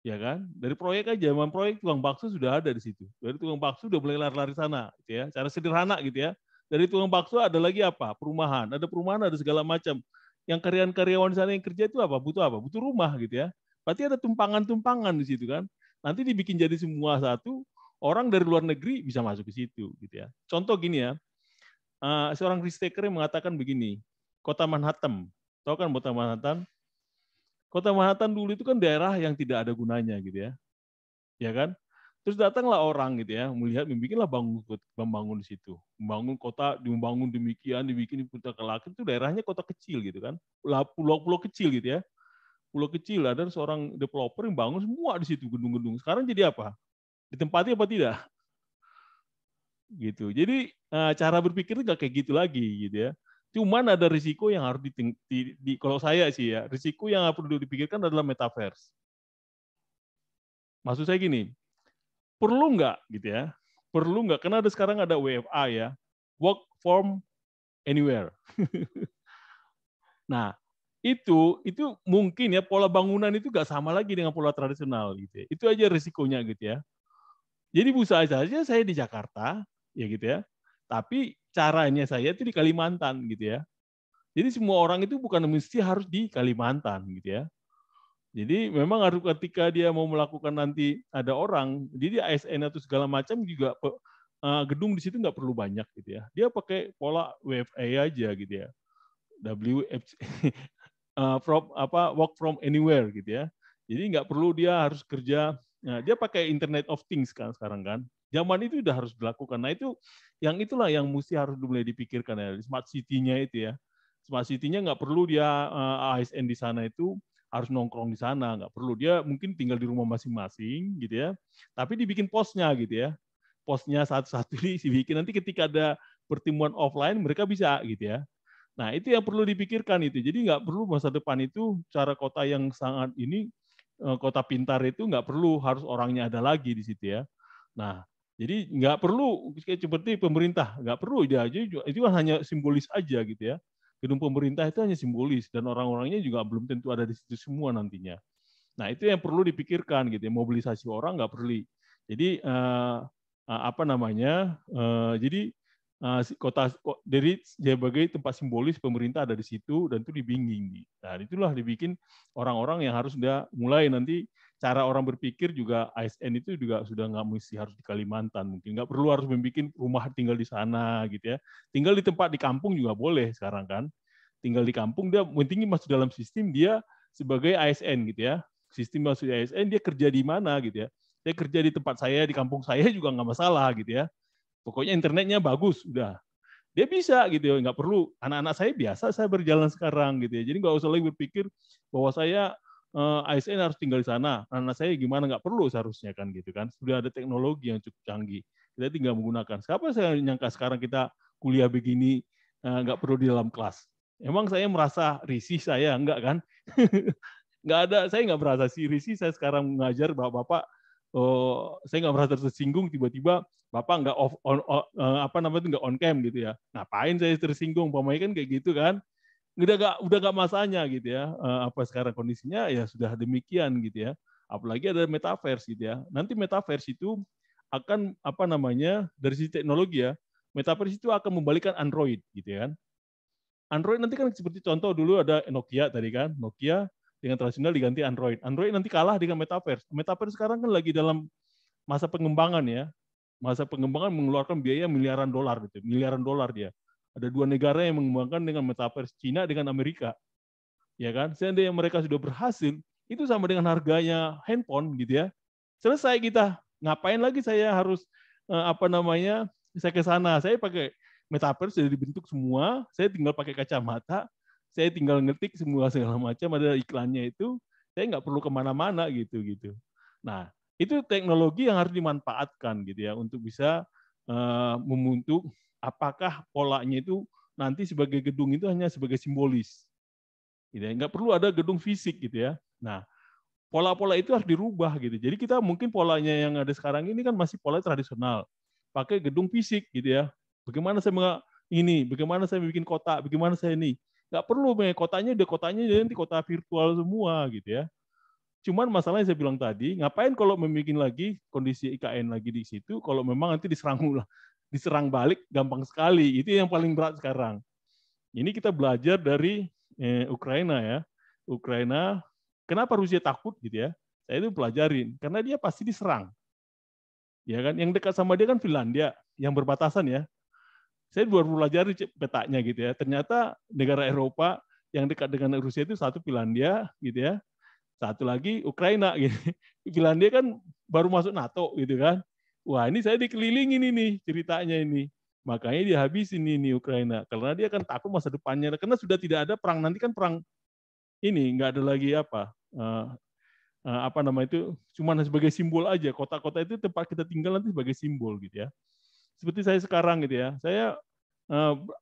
Ya kan? Dari proyek aja, zaman proyek tukang bakso sudah ada di situ. Dari tukang bakso udah mulai lari-lari sana gitu ya. Cara sederhana gitu ya. Dari tukang bakso ada lagi apa? Perumahan. Ada perumahan, ada segala macam. Yang karyawan-karyawan di sana yang kerja itu apa? Butuh rumah gitu ya. Berarti ada tumpangan-tumpangan di situ kan. Nanti dibikin jadi semua satu, orang dari luar negeri bisa masuk ke situ gitu ya. Contoh gini ya. Seorang risk taker yang mengatakan begini, Kota Manhattan. Tahu kan Kota Manhattan? Kota Manhattan dulu itu kan daerah yang tidak ada gunanya gitu ya. Ya kan? Terus datanglah orang gitu ya, melihat membikinlah membangun di situ. Membangun kota, membangun demikian, dibikin kota kelak itu daerahnya kota kecil gitu kan. Pulau-pulau kecil gitu ya. Pulau kecil ada seorang developer yang bangun semua di situ gedung-gedung. Sekarang jadi apa? Ditempati apa tidak? Gitu. Jadi cara berpikir nggak kayak gitu lagi gitu ya. Cuman ada risiko yang harus kalau saya sih ya, risiko yang perlu dipikirkan adalah metaverse. Maksud saya gini, perlu nggak gitu ya? Perlu nggak? Karena sekarang ada WFA ya, work from anywhere. Nah, itu mungkin ya pola bangunan itu nggak sama lagi dengan pola tradisional gitu ya. Itu aja risikonya gitu ya. Jadi bisa saja saya di Jakarta ya gitu ya. Tapi caranya saya itu di Kalimantan gitu ya. Jadi semua orang itu bukan mesti harus di Kalimantan gitu ya. Jadi memang harus ketika dia mau melakukan nanti ada orang, jadi ASN atau segala macam juga gedung di situ nggak perlu banyak gitu ya. Dia pakai pola WFA aja gitu ya. Work from anywhere gitu ya. Jadi nggak perlu dia harus kerja. Nah, dia pakai Internet of Things kan sekarang kan. Zaman itu udah harus dilakukan. Nah itulah yang mesti harus mulai dipikirkan ya. Smart City-nya itu ya. Smart City-nya nggak perlu dia ASN di sana itu harus nongkrong di sana, nggak perlu. Dia mungkin tinggal di rumah masing-masing gitu ya. Tapi dibikin posnya gitu ya. Posnya satu-satu dibikin. Nanti ketika ada pertemuan offline mereka bisa gitu ya. Nah itu yang perlu dipikirkan itu. Jadi nggak perlu masa depan itu cara kota yang sangat ini kota pintar itu nggak perlu harus orangnya ada lagi di situ ya. Nah jadi nggak perlu seperti pemerintah, nggak perlu dia aja itu hanya simbolis aja gitu ya. Gedung pemerintah itu hanya simbolis dan orang-orangnya juga belum tentu ada di situ semua nantinya. Nah itu yang perlu dipikirkan gitu ya, mobilisasi orang nggak perlu. Jadi jadi kota dari sebagai tempat simbolis pemerintah ada di situ dan itu dibingking. Nah itulah dibikin orang-orang yang harus udah mulai nanti cara orang berpikir juga ASN itu juga sudah nggak mesti harus di Kalimantan, mungkin nggak perlu harus membuat rumah tinggal di sana gitu ya. Tinggal di tempat di kampung juga boleh sekarang kan. Tinggal di kampung dia penting masuk dalam sistem dia sebagai ASN gitu ya. Sistem masuk ASN dia kerja di mana gitu ya. Saya kerja di tempat saya di kampung saya juga nggak masalah gitu ya. Pokoknya internetnya bagus udah. Dia bisa gitu ya, nggak perlu anak-anak saya biasa saya berjalan sekarang gitu ya. Jadi nggak usah lagi berpikir bahwa saya ASN harus tinggal di sana. Anak saya gimana? Nggak perlu seharusnya kan gitu kan. Sudah ada teknologi yang cukup canggih. Kita tinggal menggunakan. Siapa saya nyangka sekarang kita kuliah begini nggak perlu di dalam kelas. Emang saya merasa risih saya enggak kan? Nggak ada, saya nggak merasa risih. Saya sekarang mengajar bapak-bapak. Saya nggak merasa tersinggung tiba-tiba bapak nggak nggak on cam gitu ya. Ngapain saya tersinggung? Pemain kan kayak gitu kan. Udah nggak masanya gitu ya. Apa sekarang kondisinya ya sudah demikian gitu ya. Apalagi ada metaverse gitu ya. Nanti metaverse itu akan dari sisi teknologi ya. Metaverse itu akan membalikan Android gitu ya kan. Android nanti kan seperti contoh dulu ada Nokia tadi kan. Nokia dengan tradisional diganti Android. Android nanti kalah dengan metaverse. Metaverse sekarang kan lagi dalam masa pengembangan ya. Masa pengembangan mengeluarkan biaya miliaran dolar gitu. Miliaran dolar dia. Ada 2 negara yang mengembangkan dengan metaverse, Cina dengan Amerika. Ya kan? Seandainya mereka sudah berhasil, itu sama dengan harganya handphone gitu ya. Selesai kita. Ngapain lagi saya harus saya ke sana. Saya pakai metaverse sudah dibentuk semua, saya tinggal pakai kacamata, saya tinggal ngetik semua segala macam, ada iklannya itu, saya nggak perlu kemana-mana gitu. Nah, itu teknologi yang harus dimanfaatkan gitu ya untuk bisa membentuk apakah polanya itu nanti sebagai gedung itu hanya sebagai simbolis, gitu ya. Nggak perlu ada gedung fisik gitu ya. Nah, pola-pola itu harus dirubah gitu. Jadi kita mungkin polanya yang ada sekarang ini kan masih pola tradisional, pakai gedung fisik gitu ya. Bagaimana saya bikin kota, bagaimana saya ini. Nggak perlu, kotanya nanti kota virtual semua gitu ya. Cuman masalahnya saya bilang tadi, ngapain kalau membuat lagi kondisi IKN lagi di situ, kalau memang nanti diserang balik gampang sekali. Itu yang paling berat sekarang. Ini kita belajar dari Ukraina ya. Ukraina, kenapa Rusia takut gitu ya? Saya itu pelajarin karena dia pasti diserang. Ya kan, yang dekat sama dia kan Finlandia, yang berbatasan ya. Saya baru pelajari petanya gitu ya. Ternyata negara Eropa yang dekat dengan Rusia itu satu Finlandia gitu ya. Satu lagi Ukraina gitu. Finlandia kan baru masuk NATO gitu kan. Wah, ini saya dikelilingin ini ceritanya ini. Makanya dia habisin ini Ukraina. Karena dia kan takut masa depannya. Karena sudah tidak ada perang. Nanti kan perang ini nggak ada lagi cuma sebagai simbol aja. Kota-kota itu tempat kita tinggal nanti sebagai simbol gitu ya. Seperti saya sekarang gitu ya. Saya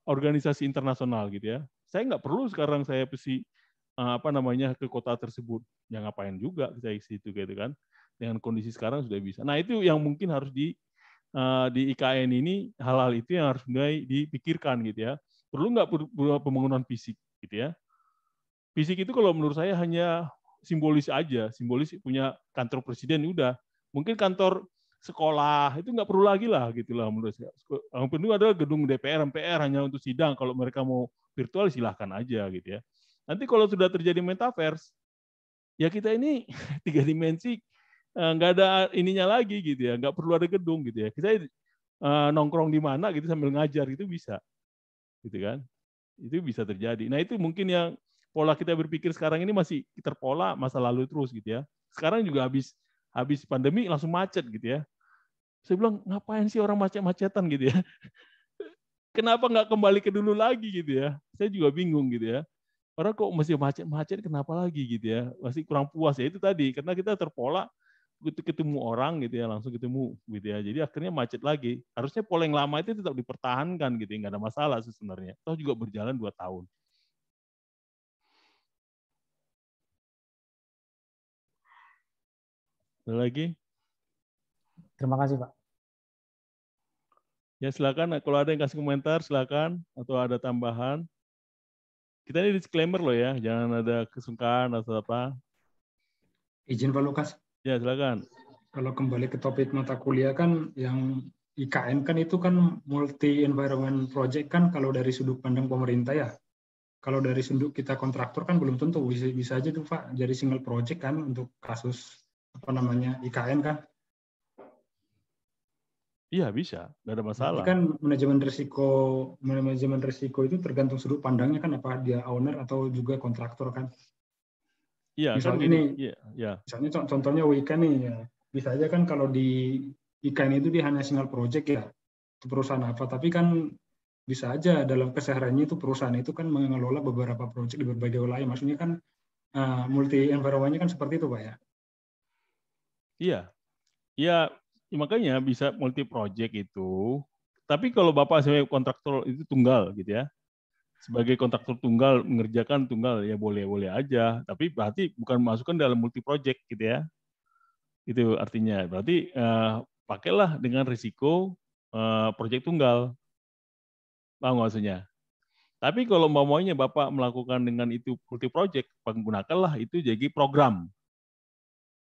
organisasi internasional gitu ya. Saya nggak perlu sekarang saya ke kota tersebut. Ya ngapain juga saya ke situ gitu kan. Dengan kondisi sekarang sudah bisa. Nah, itu yang mungkin harus di IKN ini, hal-hal itu yang harus mulai dipikirkan gitu ya. Perlu nggak pembangunan fisik gitu ya. Fisik itu kalau menurut saya hanya simbolis aja, simbolis punya kantor presiden udah. Mungkin kantor sekolah itu nggak perlu lagi lah gitu lah menurut saya. Yang penting adalah gedung DPR, MPR hanya untuk sidang. Kalau mereka mau virtual silahkan aja gitu ya. Nanti kalau sudah terjadi metaverse, ya kita ini 3 dimensi nggak ada ininya lagi gitu ya, nggak perlu ada gedung gitu ya. Kita nongkrong di mana gitu sambil ngajar itu bisa, gitu kan? Itu bisa terjadi. Nah itu mungkin yang pola kita berpikir sekarang ini masih terpola masa lalu terus gitu ya. Sekarang juga habis pandemi langsung macet gitu ya. Saya bilang ngapain sih orang macet-macetan gitu ya? Kenapa nggak kembali ke dulu lagi gitu ya? Saya juga bingung gitu ya. Orang kok masih macet-macet kenapa lagi gitu ya? Masih kurang puas ya itu tadi karena kita terpola ketemu orang gitu ya langsung ketemu gitu ya. Jadi akhirnya macet lagi. Harusnya pola yang lama itu tetap dipertahankan gitu, nggak ada masalah sebenarnya. Toh juga berjalan 2 tahun. Ada lagi? Terima kasih, Pak. Ya silakan, kalau ada yang kasih komentar silakan atau ada tambahan. Kita ini disclaimer loh ya, jangan ada kesungkaan atau apa. Izin Pak Lukas. Ya silakan. Kalau kembali ke topik mata kuliah kan yang IKN kan itu kan multi environment project kan kalau dari sudut pandang pemerintah ya. Kalau dari sudut kita kontraktor kan belum tentu bisa aja tuh Pak jadi single project kan untuk kasus IKN kan. Iya bisa, nggak ada masalah. Jadi kan manajemen risiko itu tergantung sudut pandangnya kan apa dia owner atau juga kontraktor kan. Iya misalnya kan ini, misalnya contohnya WIKN nih ya, bisa aja kan kalau di IKN itu dia hanya single project ya, itu perusahaan apa, tapi kan bisa aja dalam kesehariannya itu perusahaan itu kan mengelola beberapa project di berbagai wilayah, maksudnya kan multi environment-nya kan seperti itu Pak ya. Iya. Ya, makanya bisa multi project itu. Tapi kalau Bapak sebagai kontraktor itu tunggal gitu ya. Sebagai kontraktor tunggal mengerjakan tunggal ya boleh-boleh aja, tapi berarti bukan masukkan dalam multi project gitu ya. Itu artinya. Berarti pakailah dengan risiko project tunggal. Paham maksudnya? Tapi kalau maunya Bapak melakukan dengan itu multi project, gunakanlah itu jadi program.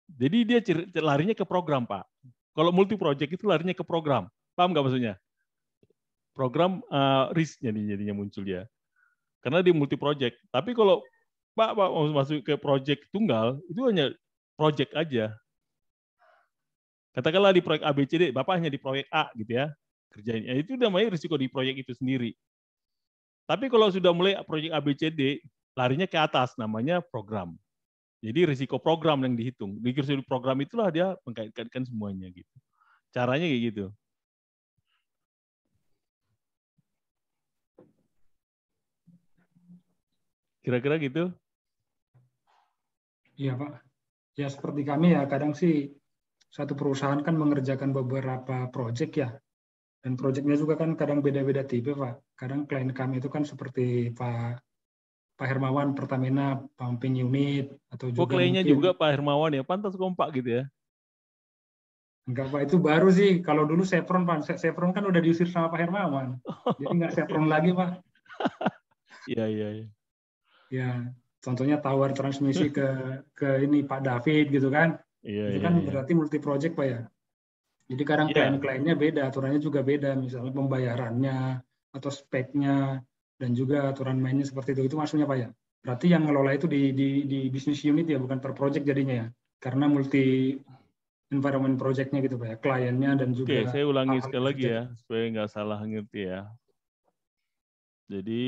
Jadi dia larinya ke program, Pak. Kalau multi project itu larinya ke program. Paham nggak maksudnya? Program risk jadinya muncul ya. Karena dia multi project. Tapi kalau Pak mau masuk ke project tunggal, itu hanya project aja. Katakanlah di proyek ABCD, Bapak hanya di proyek A gitu ya. Kerjanya. Itu namanya risiko di proyek itu sendiri. Tapi kalau sudah mulai proyek ABCD, larinya ke atas, namanya program. Jadi risiko program yang dihitung. Di risiko program itulah dia mengkaitkan semuanya gitu. Caranya kayak gitu. Kira-kira gitu? Iya Pak. Ya seperti kami ya, kadang sih satu perusahaan kan mengerjakan beberapa proyek ya. Dan proyeknya juga kan kadang beda-beda tipe Pak. Kadang klien kami itu kan seperti Pak Hermawan Pertamina pumping unit atau juga kliennya mungkin juga Pak Hermawan ya, pantas kompak gitu ya. enggak Pak, itu baru sih. Kalau dulu Chevron Pak, Chevron kan udah diusir sama Pak Hermawan. Jadi nggak Chevron lagi Pak. Iya. Ya, contohnya tower transmisi ke ini Pak David gitu kan. Iya. Itu kan berarti multi project Pak ya. Jadi kadang klien-kliennya beda, aturannya juga beda, misalnya pembayarannya atau speknya dan juga aturan mainnya seperti itu. Itu maksudnya Pak ya. Berarti yang ngelola itu di business unit ya, bukan per project jadinya ya. Karena multi environment project-nya gitu Pak ya, kliennya dan juga Oke, saya ulangi hal-hal sekali lagi kerja. ya, supaya nggak salah ngerti ya. Jadi,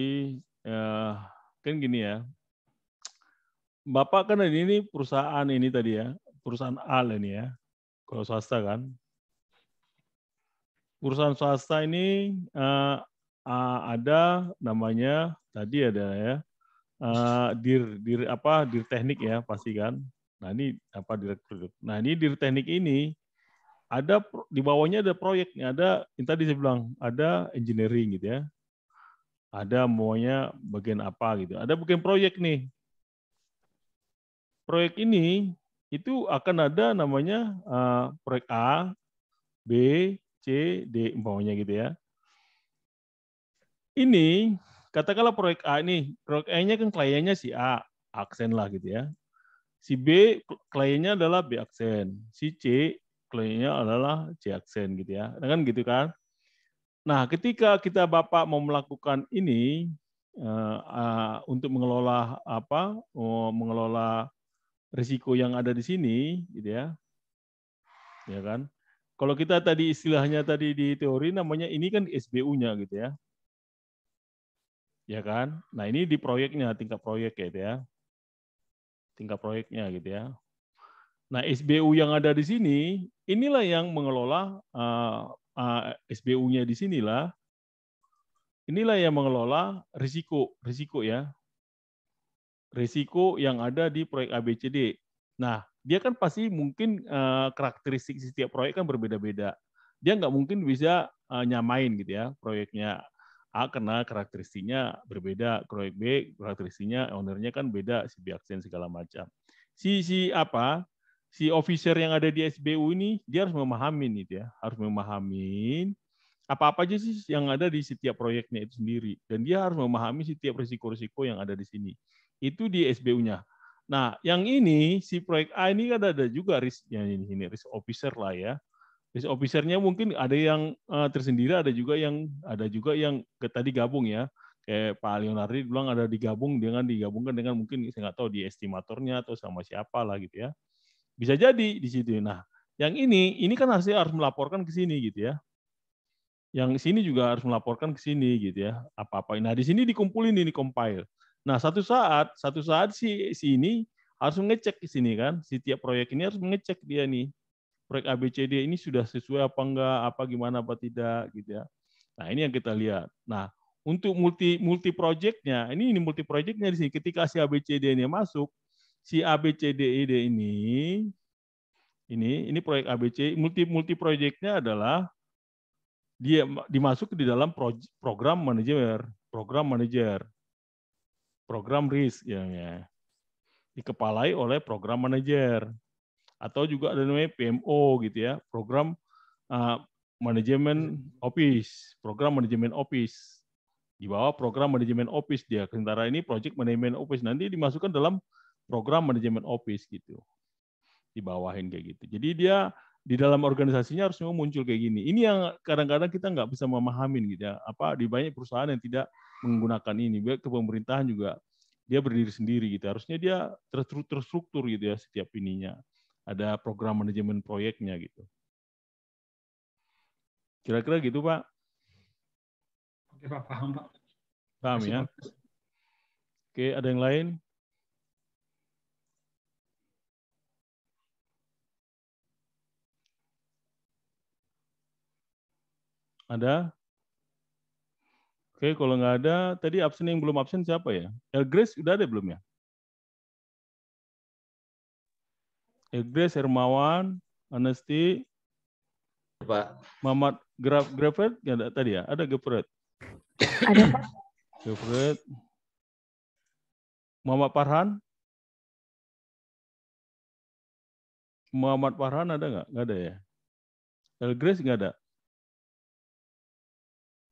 kan gini ya, Bapak kan ini perusahaan ini tadi ya, perusahaan A ini ya, kalau swasta kan. Perusahaan swasta ini ada namanya, tadi ada ya, dir teknik ya, pasti kan. Nah ini apa direktur. Nah ini dir teknik ini, ada di bawahnya ada proyeknya, ada yang tadi saya bilang ada engineering gitu ya, ada maunya bagian apa gitu, ada bagian proyek nih. Proyek ini itu akan ada namanya proyek A, B, C, D maunya gitu ya. Ini katakanlah proyek A ini, proyek A-nya kan kliennya si A, aksen lah gitu ya. Si B kliennya adalah B aksen, si C kliennya adalah C aksen gitu ya. Nah, kan gitu kan. Nah, ketika kita Bapak mau melakukan ini untuk mengelola mengelola risiko yang ada di sini gitu ya. Ya kan? Kalau kita tadi istilahnya tadi di teori namanya ini kan SBU-nya gitu ya. Ya kan? Nah, ini di proyeknya, tingkat proyek gitu ya. Tingkat proyeknya gitu ya. Nah, SBU yang ada di sini, inilah yang mengelola SBU-nya di sinilah. Inilah yang mengelola risiko ya. Risiko yang ada di proyek ABCD. Nah, dia kan pasti mungkin karakteristik setiap proyek kan berbeda-beda. Dia nggak mungkin bisa nyamain gitu ya, proyeknya A karena karakteristiknya berbeda, proyek B karakteristiknya ownernya kan beda, si B aksen segala macam. Si officer yang ada di SBU ini dia harus memahamin gitu ya, harus memahamin apa-apa aja sih yang ada di setiap proyeknya itu sendiri, dan dia harus memahami setiap risiko-risiko yang ada di sini. Itu di SBU-nya. Nah, yang ini si proyek A ini kan ada juga risknya ini risk officer lah ya. Risk officer-nya mungkin ada yang tersendiri, ada juga yang tadi gabung ya. Kayak Pak Leonardi bilang ada digabungkan dengan mungkin saya nggak tahu di estimatornya atau sama siapa lah gitu ya. Bisa jadi di situ. Nah, yang ini kan harus melaporkan ke sini gitu ya. Yang sini juga harus melaporkan ke sini gitu ya. Apa-apa. Nah, di sini dikumpulin ini compile. Nah, satu saat si ini harus mengecek di sini kan. Setiap proyek ini harus mengecek dia nih. Proyek ABCD ini sudah sesuai apa enggak, apa gimana apa tidak gitu ya. Nah, ini yang kita lihat. Nah, untuk multi project-nya, ini multi project-nya di sini ketika si ABCD ini masuk, si ABCDED ini proyek ABC, multi proyeknya adalah dia dimasuk di dalam program risk ya. Dikepalai oleh program manajer, atau juga ada namanya PMO gitu ya, program manajemen office, di bawah program manajemen office dia. Sementara ini project manajemen office, nanti dimasukkan dalam program manajemen office gitu, di bawahin kayak gitu. Jadi dia di dalam organisasinya harus muncul kayak gini. Ini yang kadang-kadang kita nggak bisa memahamin gitu ya, apa di banyak perusahaan yang tidak menggunakan ini. Baik ke pemerintahan juga dia berdiri sendiri gitu. Harusnya dia terstruktur gitu ya, setiap ininya. Ada program manajemen proyeknya gitu. Kira-kira gitu, Pak. Oke, Pak, paham, Pak. Paham ya? Oke, ada yang lain? Ada? Oke, kalau nggak ada, tadi absen yang belum absen siapa ya? Elgrace udah ada belum ya? Elgrace, Hermawan, Anesti, Pak. Muhammad Grafret, nggak ada tadi ya? Ada Grafret? Ada, Pak. Grafret. Muhammad Farhan? Muhammad Farhan ada nggak? Nggak ada ya? Elgrace nggak ada?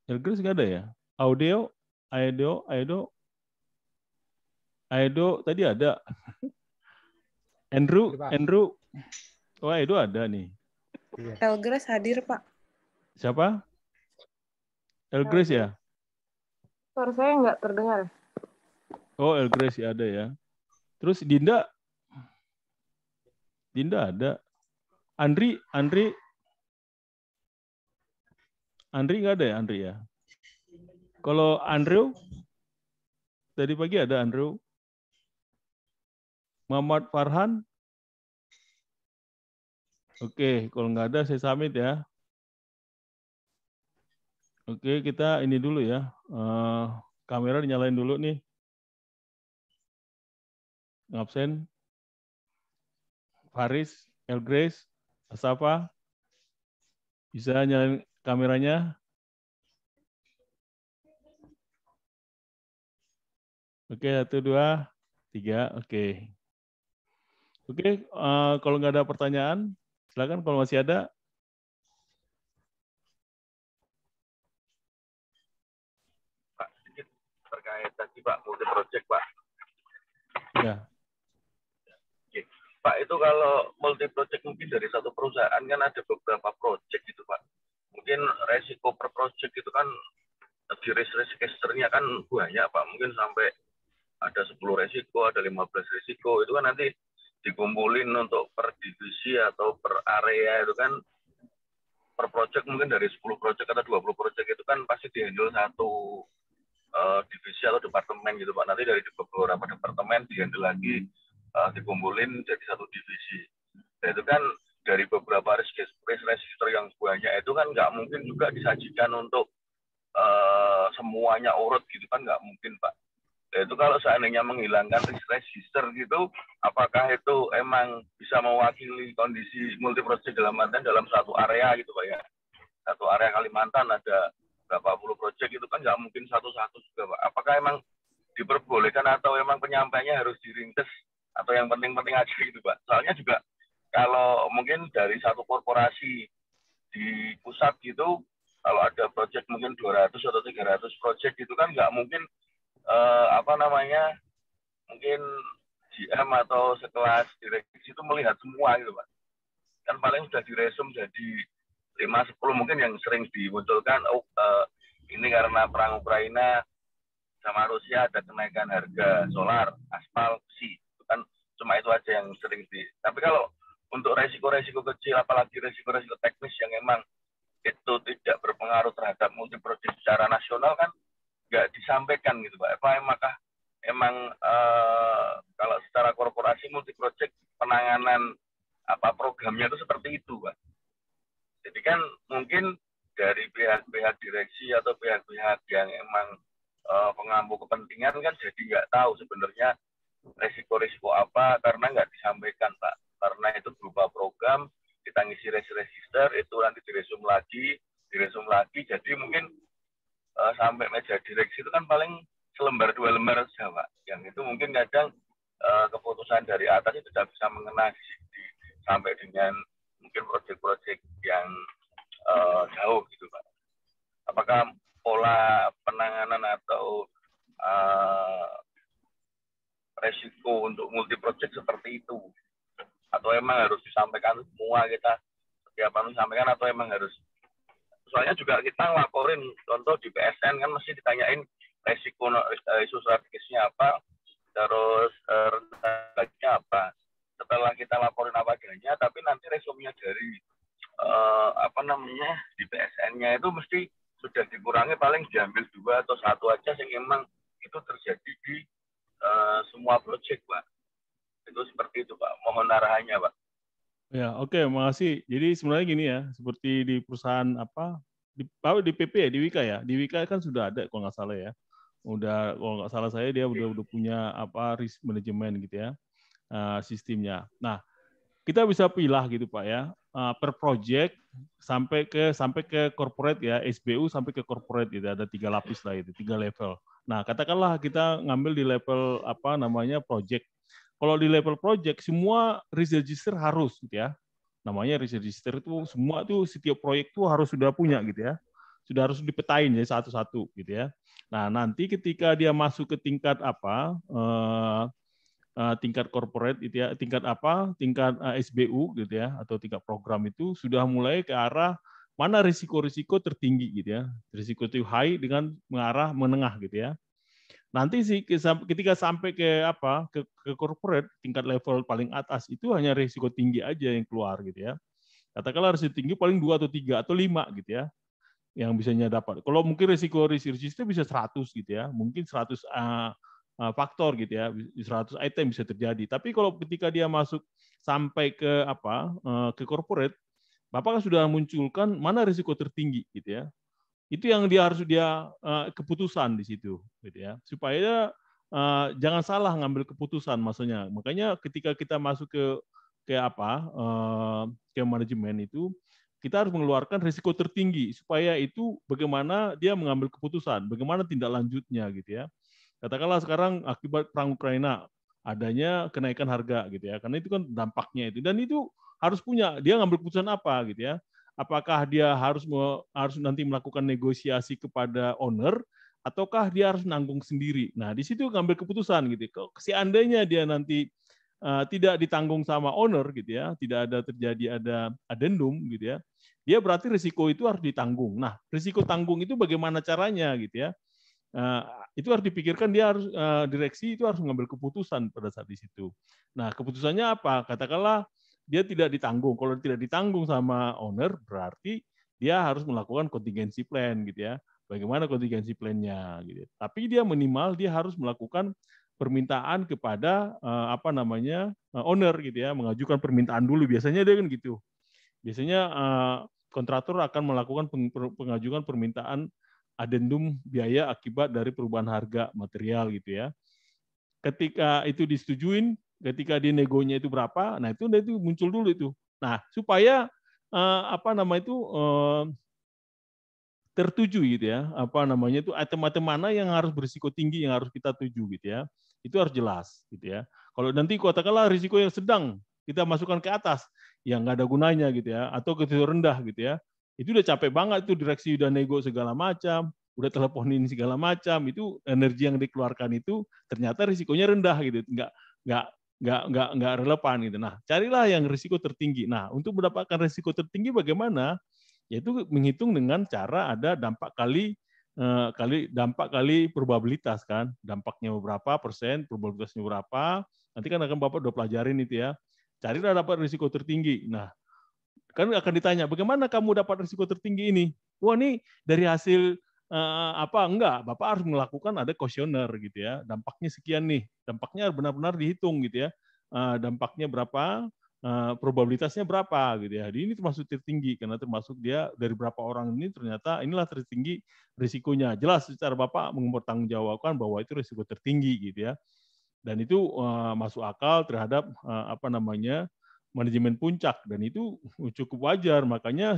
Elgrace nggak ada ya? Aedo tadi ada. Andrew, oh Aedo ada nih. Elgrace hadir, Pak. Siapa? Elgrace ya? Suara saya nggak terdengar. Oh, Elgrace ya ada ya. Terus Dinda ada. Andri nggak ada ya, Andri ya? Kalau Andrew, tadi pagi ada Andrew. Muhammad Farhan. Oke, kalau nggak ada saya submit ya. Oke, kita ini dulu ya. Kamera dinyalain dulu nih. Ngabsen. Faris, Elgrace, Asafa. Bisa nyalain kameranya. Oke, 1, 2, 3, oke. Oke, kalau nggak ada pertanyaan, silakan kalau masih ada. Pak, sedikit terkait tadi Pak, multi project Pak. Ya. Oke. Pak, itu kalau multi project mungkin dari satu perusahaan kan ada beberapa project gitu Pak. Mungkin resiko per project itu kan di risk-registernya kan banyak Pak. Mungkin sampai ada 10 resiko, ada 15 resiko. Itu kan nanti dikumpulin untuk per divisi atau per area itu kan per project mungkin dari 10 project atau 20 project itu kan pasti dihandle satu divisi atau departemen gitu Pak. Nanti dari beberapa departemen dihandle lagi, dikumpulin jadi satu divisi. Dan itu kan dari beberapa risk register yang banyak itu kan nggak mungkin juga disajikan untuk semuanya urut gitu kan, nggak mungkin Pak. Itu kalau seandainya menghilangkan risk register gitu, apakah itu emang bisa mewakili kondisi multi project dalam satu area gitu Pak ya? Satu area Kalimantan ada berapa puluh project itu kan nggak mungkin satu-satu juga Pak. Apakah emang diperbolehkan atau emang penyampainya harus diringkes atau yang penting-penting aja gitu Pak? Soalnya juga kalau mungkin dari satu korporasi di pusat gitu, kalau ada project mungkin 200 atau 300 project gitu kan nggak mungkin mungkin GM atau sekelas direksi itu melihat semua gitu Pak. Kan paling sudah diresum jadi 5-10 mungkin yang sering dimunculkan, ini karena perang Ukraina sama Rusia ada kenaikan harga solar, aspal, besi. Itu kan cuma itu aja yang sering tapi kalau untuk resiko-resiko kecil, apalagi resiko-resiko teknis yang emang itu tidak berpengaruh terhadap multi project secara nasional kan nggak disampaikan gitu Pak. Apakah emang kalau secara korporasi multi project penanganan programnya itu seperti itu Pak. Jadi kan mungkin dari pihak-pihak direksi atau pihak-pihak yang emang pengampu kepentingan kan jadi nggak tahu sebenarnya resiko-resiko apa, karena nggak disampaikan, Pak. Karena itu berupa program, kita ngisi register, itu nanti diresum lagi, jadi mungkin sampai meja direksi itu kan paling selembar 2 lembar saja, Pak. Yang itu mungkin kadang keputusan dari atas itu tidak bisa mengena sampai dengan mungkin proyek-proyek yang jauh gitu, Pak. Apakah pola penanganan atau resiko untuk multi project seperti itu, atau emang harus disampaikan semua, kita setiap disampaikan, atau emang harus, soalnya juga kita laporin, contoh di PSN kan mesti ditanyain resiko isu strategisnya apa, terus rencananya apa. Setelah kita laporin apa adanya, tapi nanti resumenya dari di PSN-nya itu mesti sudah dikurangi, paling diambil 2 atau 1 aja yang memang itu terjadi di semua proyek, Pak. Itu seperti itu, Pak. Mohon arahannya, Pak. Ya, oke, makasih. Jadi sebenarnya gini ya, seperti di perusahaan di PP ya, di Wika ya. Di Wika kan sudah ada kalau nggak salah ya. Kalau nggak salah saya dia udah punya risk management gitu ya, sistemnya. Nah, kita bisa pilah gitu Pak ya, per project sampai ke corporate ya, SBU sampai ke corporate gitu, ada 3 lapis lah itu, 3 level. Nah, katakanlah kita ngambil di level project. Kalau di level project semua risk register harus gitu ya. Namanya risk register itu semua tuh setiap proyek tuh harus sudah punya gitu ya. Sudah harus dipetain ya satu-satu gitu ya. Nah, nanti ketika dia masuk ke tingkat tingkat corporate itu ya, tingkat SBU gitu ya, atau tingkat program itu sudah mulai ke arah mana risiko-risiko tertinggi gitu ya. Risiko itu high dengan mengarah menengah gitu ya. Nanti sih ketika sampai ke corporate tingkat level paling atas itu hanya risiko tinggi aja yang keluar gitu ya. Katakanlah risiko tinggi paling 2 atau 3 atau 5 gitu ya, yang bisanya dapat. Kalau mungkin risiko itu bisa 100 gitu ya, mungkin 100 faktor gitu ya, 100 item bisa terjadi. Tapi kalau ketika dia masuk sampai ke ke corporate, Bapak kan sudah munculkan mana risiko tertinggi gitu ya. Itu yang dia harus keputusan di situ gitu ya, supaya jangan salah ngambil keputusan maksudnya. Makanya ketika kita masuk ke manajemen itu, kita harus mengeluarkan risiko tertinggi supaya itu bagaimana dia mengambil keputusan, bagaimana tindak lanjutnya gitu ya. Katakanlah sekarang akibat perang Ukraina adanya kenaikan harga gitu ya, karena itu kan dampaknya itu, dan itu harus punya dia ngambil keputusan apa gitu ya. Apakah dia harus nanti melakukan negosiasi kepada owner, ataukah dia harus nanggung sendiri. Nah, di situ ngambil keputusan gitu. Kalau seandainya dia nanti tidak ditanggung sama owner gitu ya, tidak terjadi addendum gitu ya, dia berarti risiko itu harus ditanggung. Nah, risiko tanggung itu bagaimana caranya gitu ya. Itu harus dipikirkan, dia harus direksi itu harus mengambil keputusan pada saat di situ. Nah, keputusannya apa? Katakanlah dia tidak ditanggung. Kalau tidak ditanggung sama owner, berarti dia harus melakukan contingency plan gitu ya. Bagaimana contingency plan-nya gitu. Tapi dia minimal dia harus melakukan permintaan kepada owner gitu ya, mengajukan permintaan dulu. Biasanya dia kan gitu. Biasanya kontraktor akan melakukan pengajuan permintaan addendum biaya akibat dari perubahan harga material gitu ya. Ketika itu disetujuin, ketika di negonya itu berapa, nah itu muncul dulu itu. Nah, supaya tertuju gitu ya, itu item-item mana yang harus berisiko tinggi yang harus kita tuju gitu ya. Itu harus jelas gitu ya. Kalau nanti katakanlah risiko yang sedang kita masukkan ke atas, yang nggak ada gunanya gitu ya, atau ke rendah gitu ya. Itu udah capek banget itu, direksi udah nego segala macam, udah teleponin segala macam, itu energi yang dikeluarkan itu ternyata risikonya rendah gitu, nggak relevan gitu. Nah, carilah yang risiko tertinggi. Nah, untuk mendapatkan risiko tertinggi bagaimana? Yaitu menghitung dengan cara ada dampak kali probabilitas kan, dampaknya berapa persen, probabilitasnya berapa. Nanti kan akan Bapak udah pelajarin itu ya. Carilah dapat risiko tertinggi. Nah, kan akan ditanya, bagaimana kamu dapat risiko tertinggi ini? Wah, ini dari hasil enggak, Bapak harus melakukan ada kuesioner gitu ya. Dampaknya sekian nih. Dampaknya benar-benar dihitung gitu ya. Dampaknya berapa? Probabilitasnya berapa gitu ya. Ini termasuk tertinggi karena termasuk dia dari berapa orang ini ternyata inilah tertinggi risikonya. Jelas secara Bapak mempertanggungjawabkan bahwa itu risiko tertinggi gitu ya. Dan itu masuk akal terhadap manajemen puncak, dan itu cukup wajar. Makanya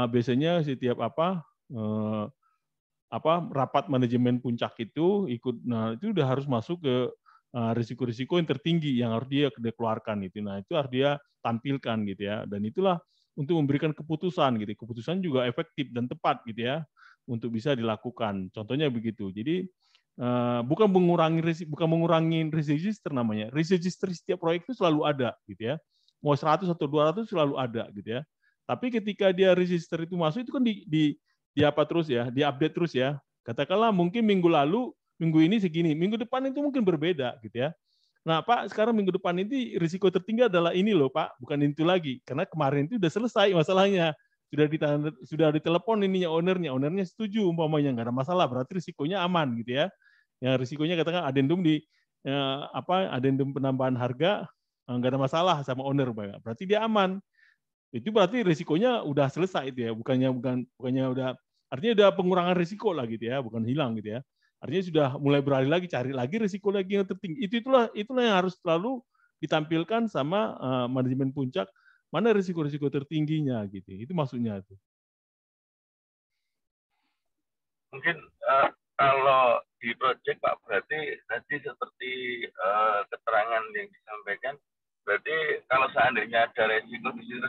biasanya setiap rapat manajemen puncak itu itu udah harus masuk ke risiko-risiko yang tertinggi yang harus dia keluarkan itu. Nah, itu harus dia tampilkan gitu ya. Dan itulah untuk memberikan keputusan gitu. Keputusan juga efektif dan tepat gitu ya untuk bisa dilakukan. Contohnya begitu. Jadi bukan mengurangi risk register namanya. Risk register setiap proyek itu selalu ada gitu ya. Mau 100 atau 200 selalu ada gitu ya. Tapi ketika dia register itu masuk itu kan diupdate terus ya. Katakanlah mungkin minggu ini segini, minggu depan itu mungkin berbeda gitu ya. Nah, Pak, sekarang minggu depan ini risiko tertinggi adalah ini loh, Pak, bukan itu lagi. Karena kemarin itu udah selesai masalahnya. Sudah ditelepon ownernya setuju umpamanya, nggak ada masalah, berarti risikonya aman gitu ya. Yang risikonya katakan adendum adendum penambahan harga nggak ada masalah sama owner, berarti dia aman. Itu berarti risikonya udah selesai itu ya, bukannya udah, artinya udah pengurangan risiko lah gitu ya, bukan hilang gitu ya. Artinya sudah mulai beralih lagi, cari lagi risiko lagi yang tertinggi. Itulah yang harus selalu ditampilkan sama manajemen puncak, mana risiko-risiko tertingginya gitu. Itu maksudnya itu. Mungkin kalau di proyek Pak, berarti tadi seperti keterangan yang disampaikan, berarti kalau seandainya ada resiko di situ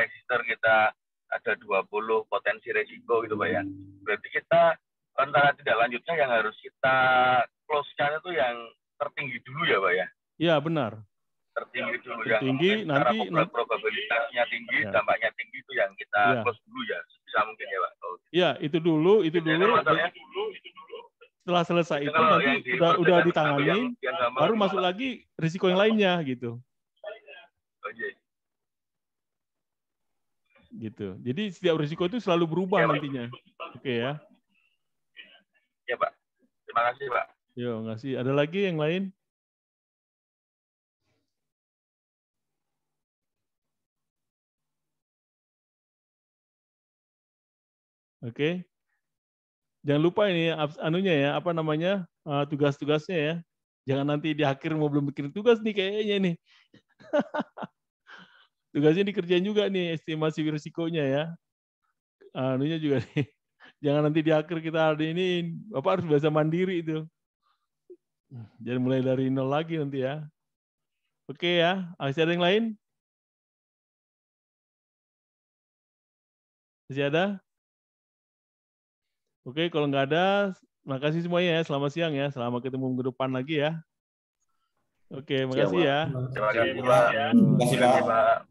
register kita ada 20 potensi resiko gitu Pak ya. Berarti kita antara tidak lanjutnya yang harus kita close-kan itu yang tertinggi dulu ya Pak ya? Iya benar. Tertinggi dulu tertinggi, yang nanti probabilitasnya tinggi, ya. Dampaknya tinggi itu yang kita close dulu ya, bisa mungkin ya Pak. Iya, itu dulu. Setelah selesai itu nanti udah ditangani, baru masuk lagi risiko yang lainnya gitu. Gitu. Jadi setiap risiko itu selalu berubah nantinya. Oke ya. Ya Pak. Terima kasih Pak. Yo, ngasih. Ada lagi yang lain? Oke. Jangan lupa ini tugas-tugasnya ya. Jangan nanti di akhir mau belum bikin tugas nih kayaknya nih. Tugasnya dikerjain juga nih, estimasi risikonya ya. Anunya juga nih. Jangan nanti di akhir kita ada ini, Bapak harus bisa mandiri itu. Jangan mulai dari nol lagi nanti ya. Oke ya, masih ada yang lain? Masih ada? Oke, kalau nggak ada, makasih semuanya ya. Selamat siang ya. Selamat ketemu minggu depan lagi ya. Oke, makasih ya. Terima kasih Pak. Terima kasih Pak.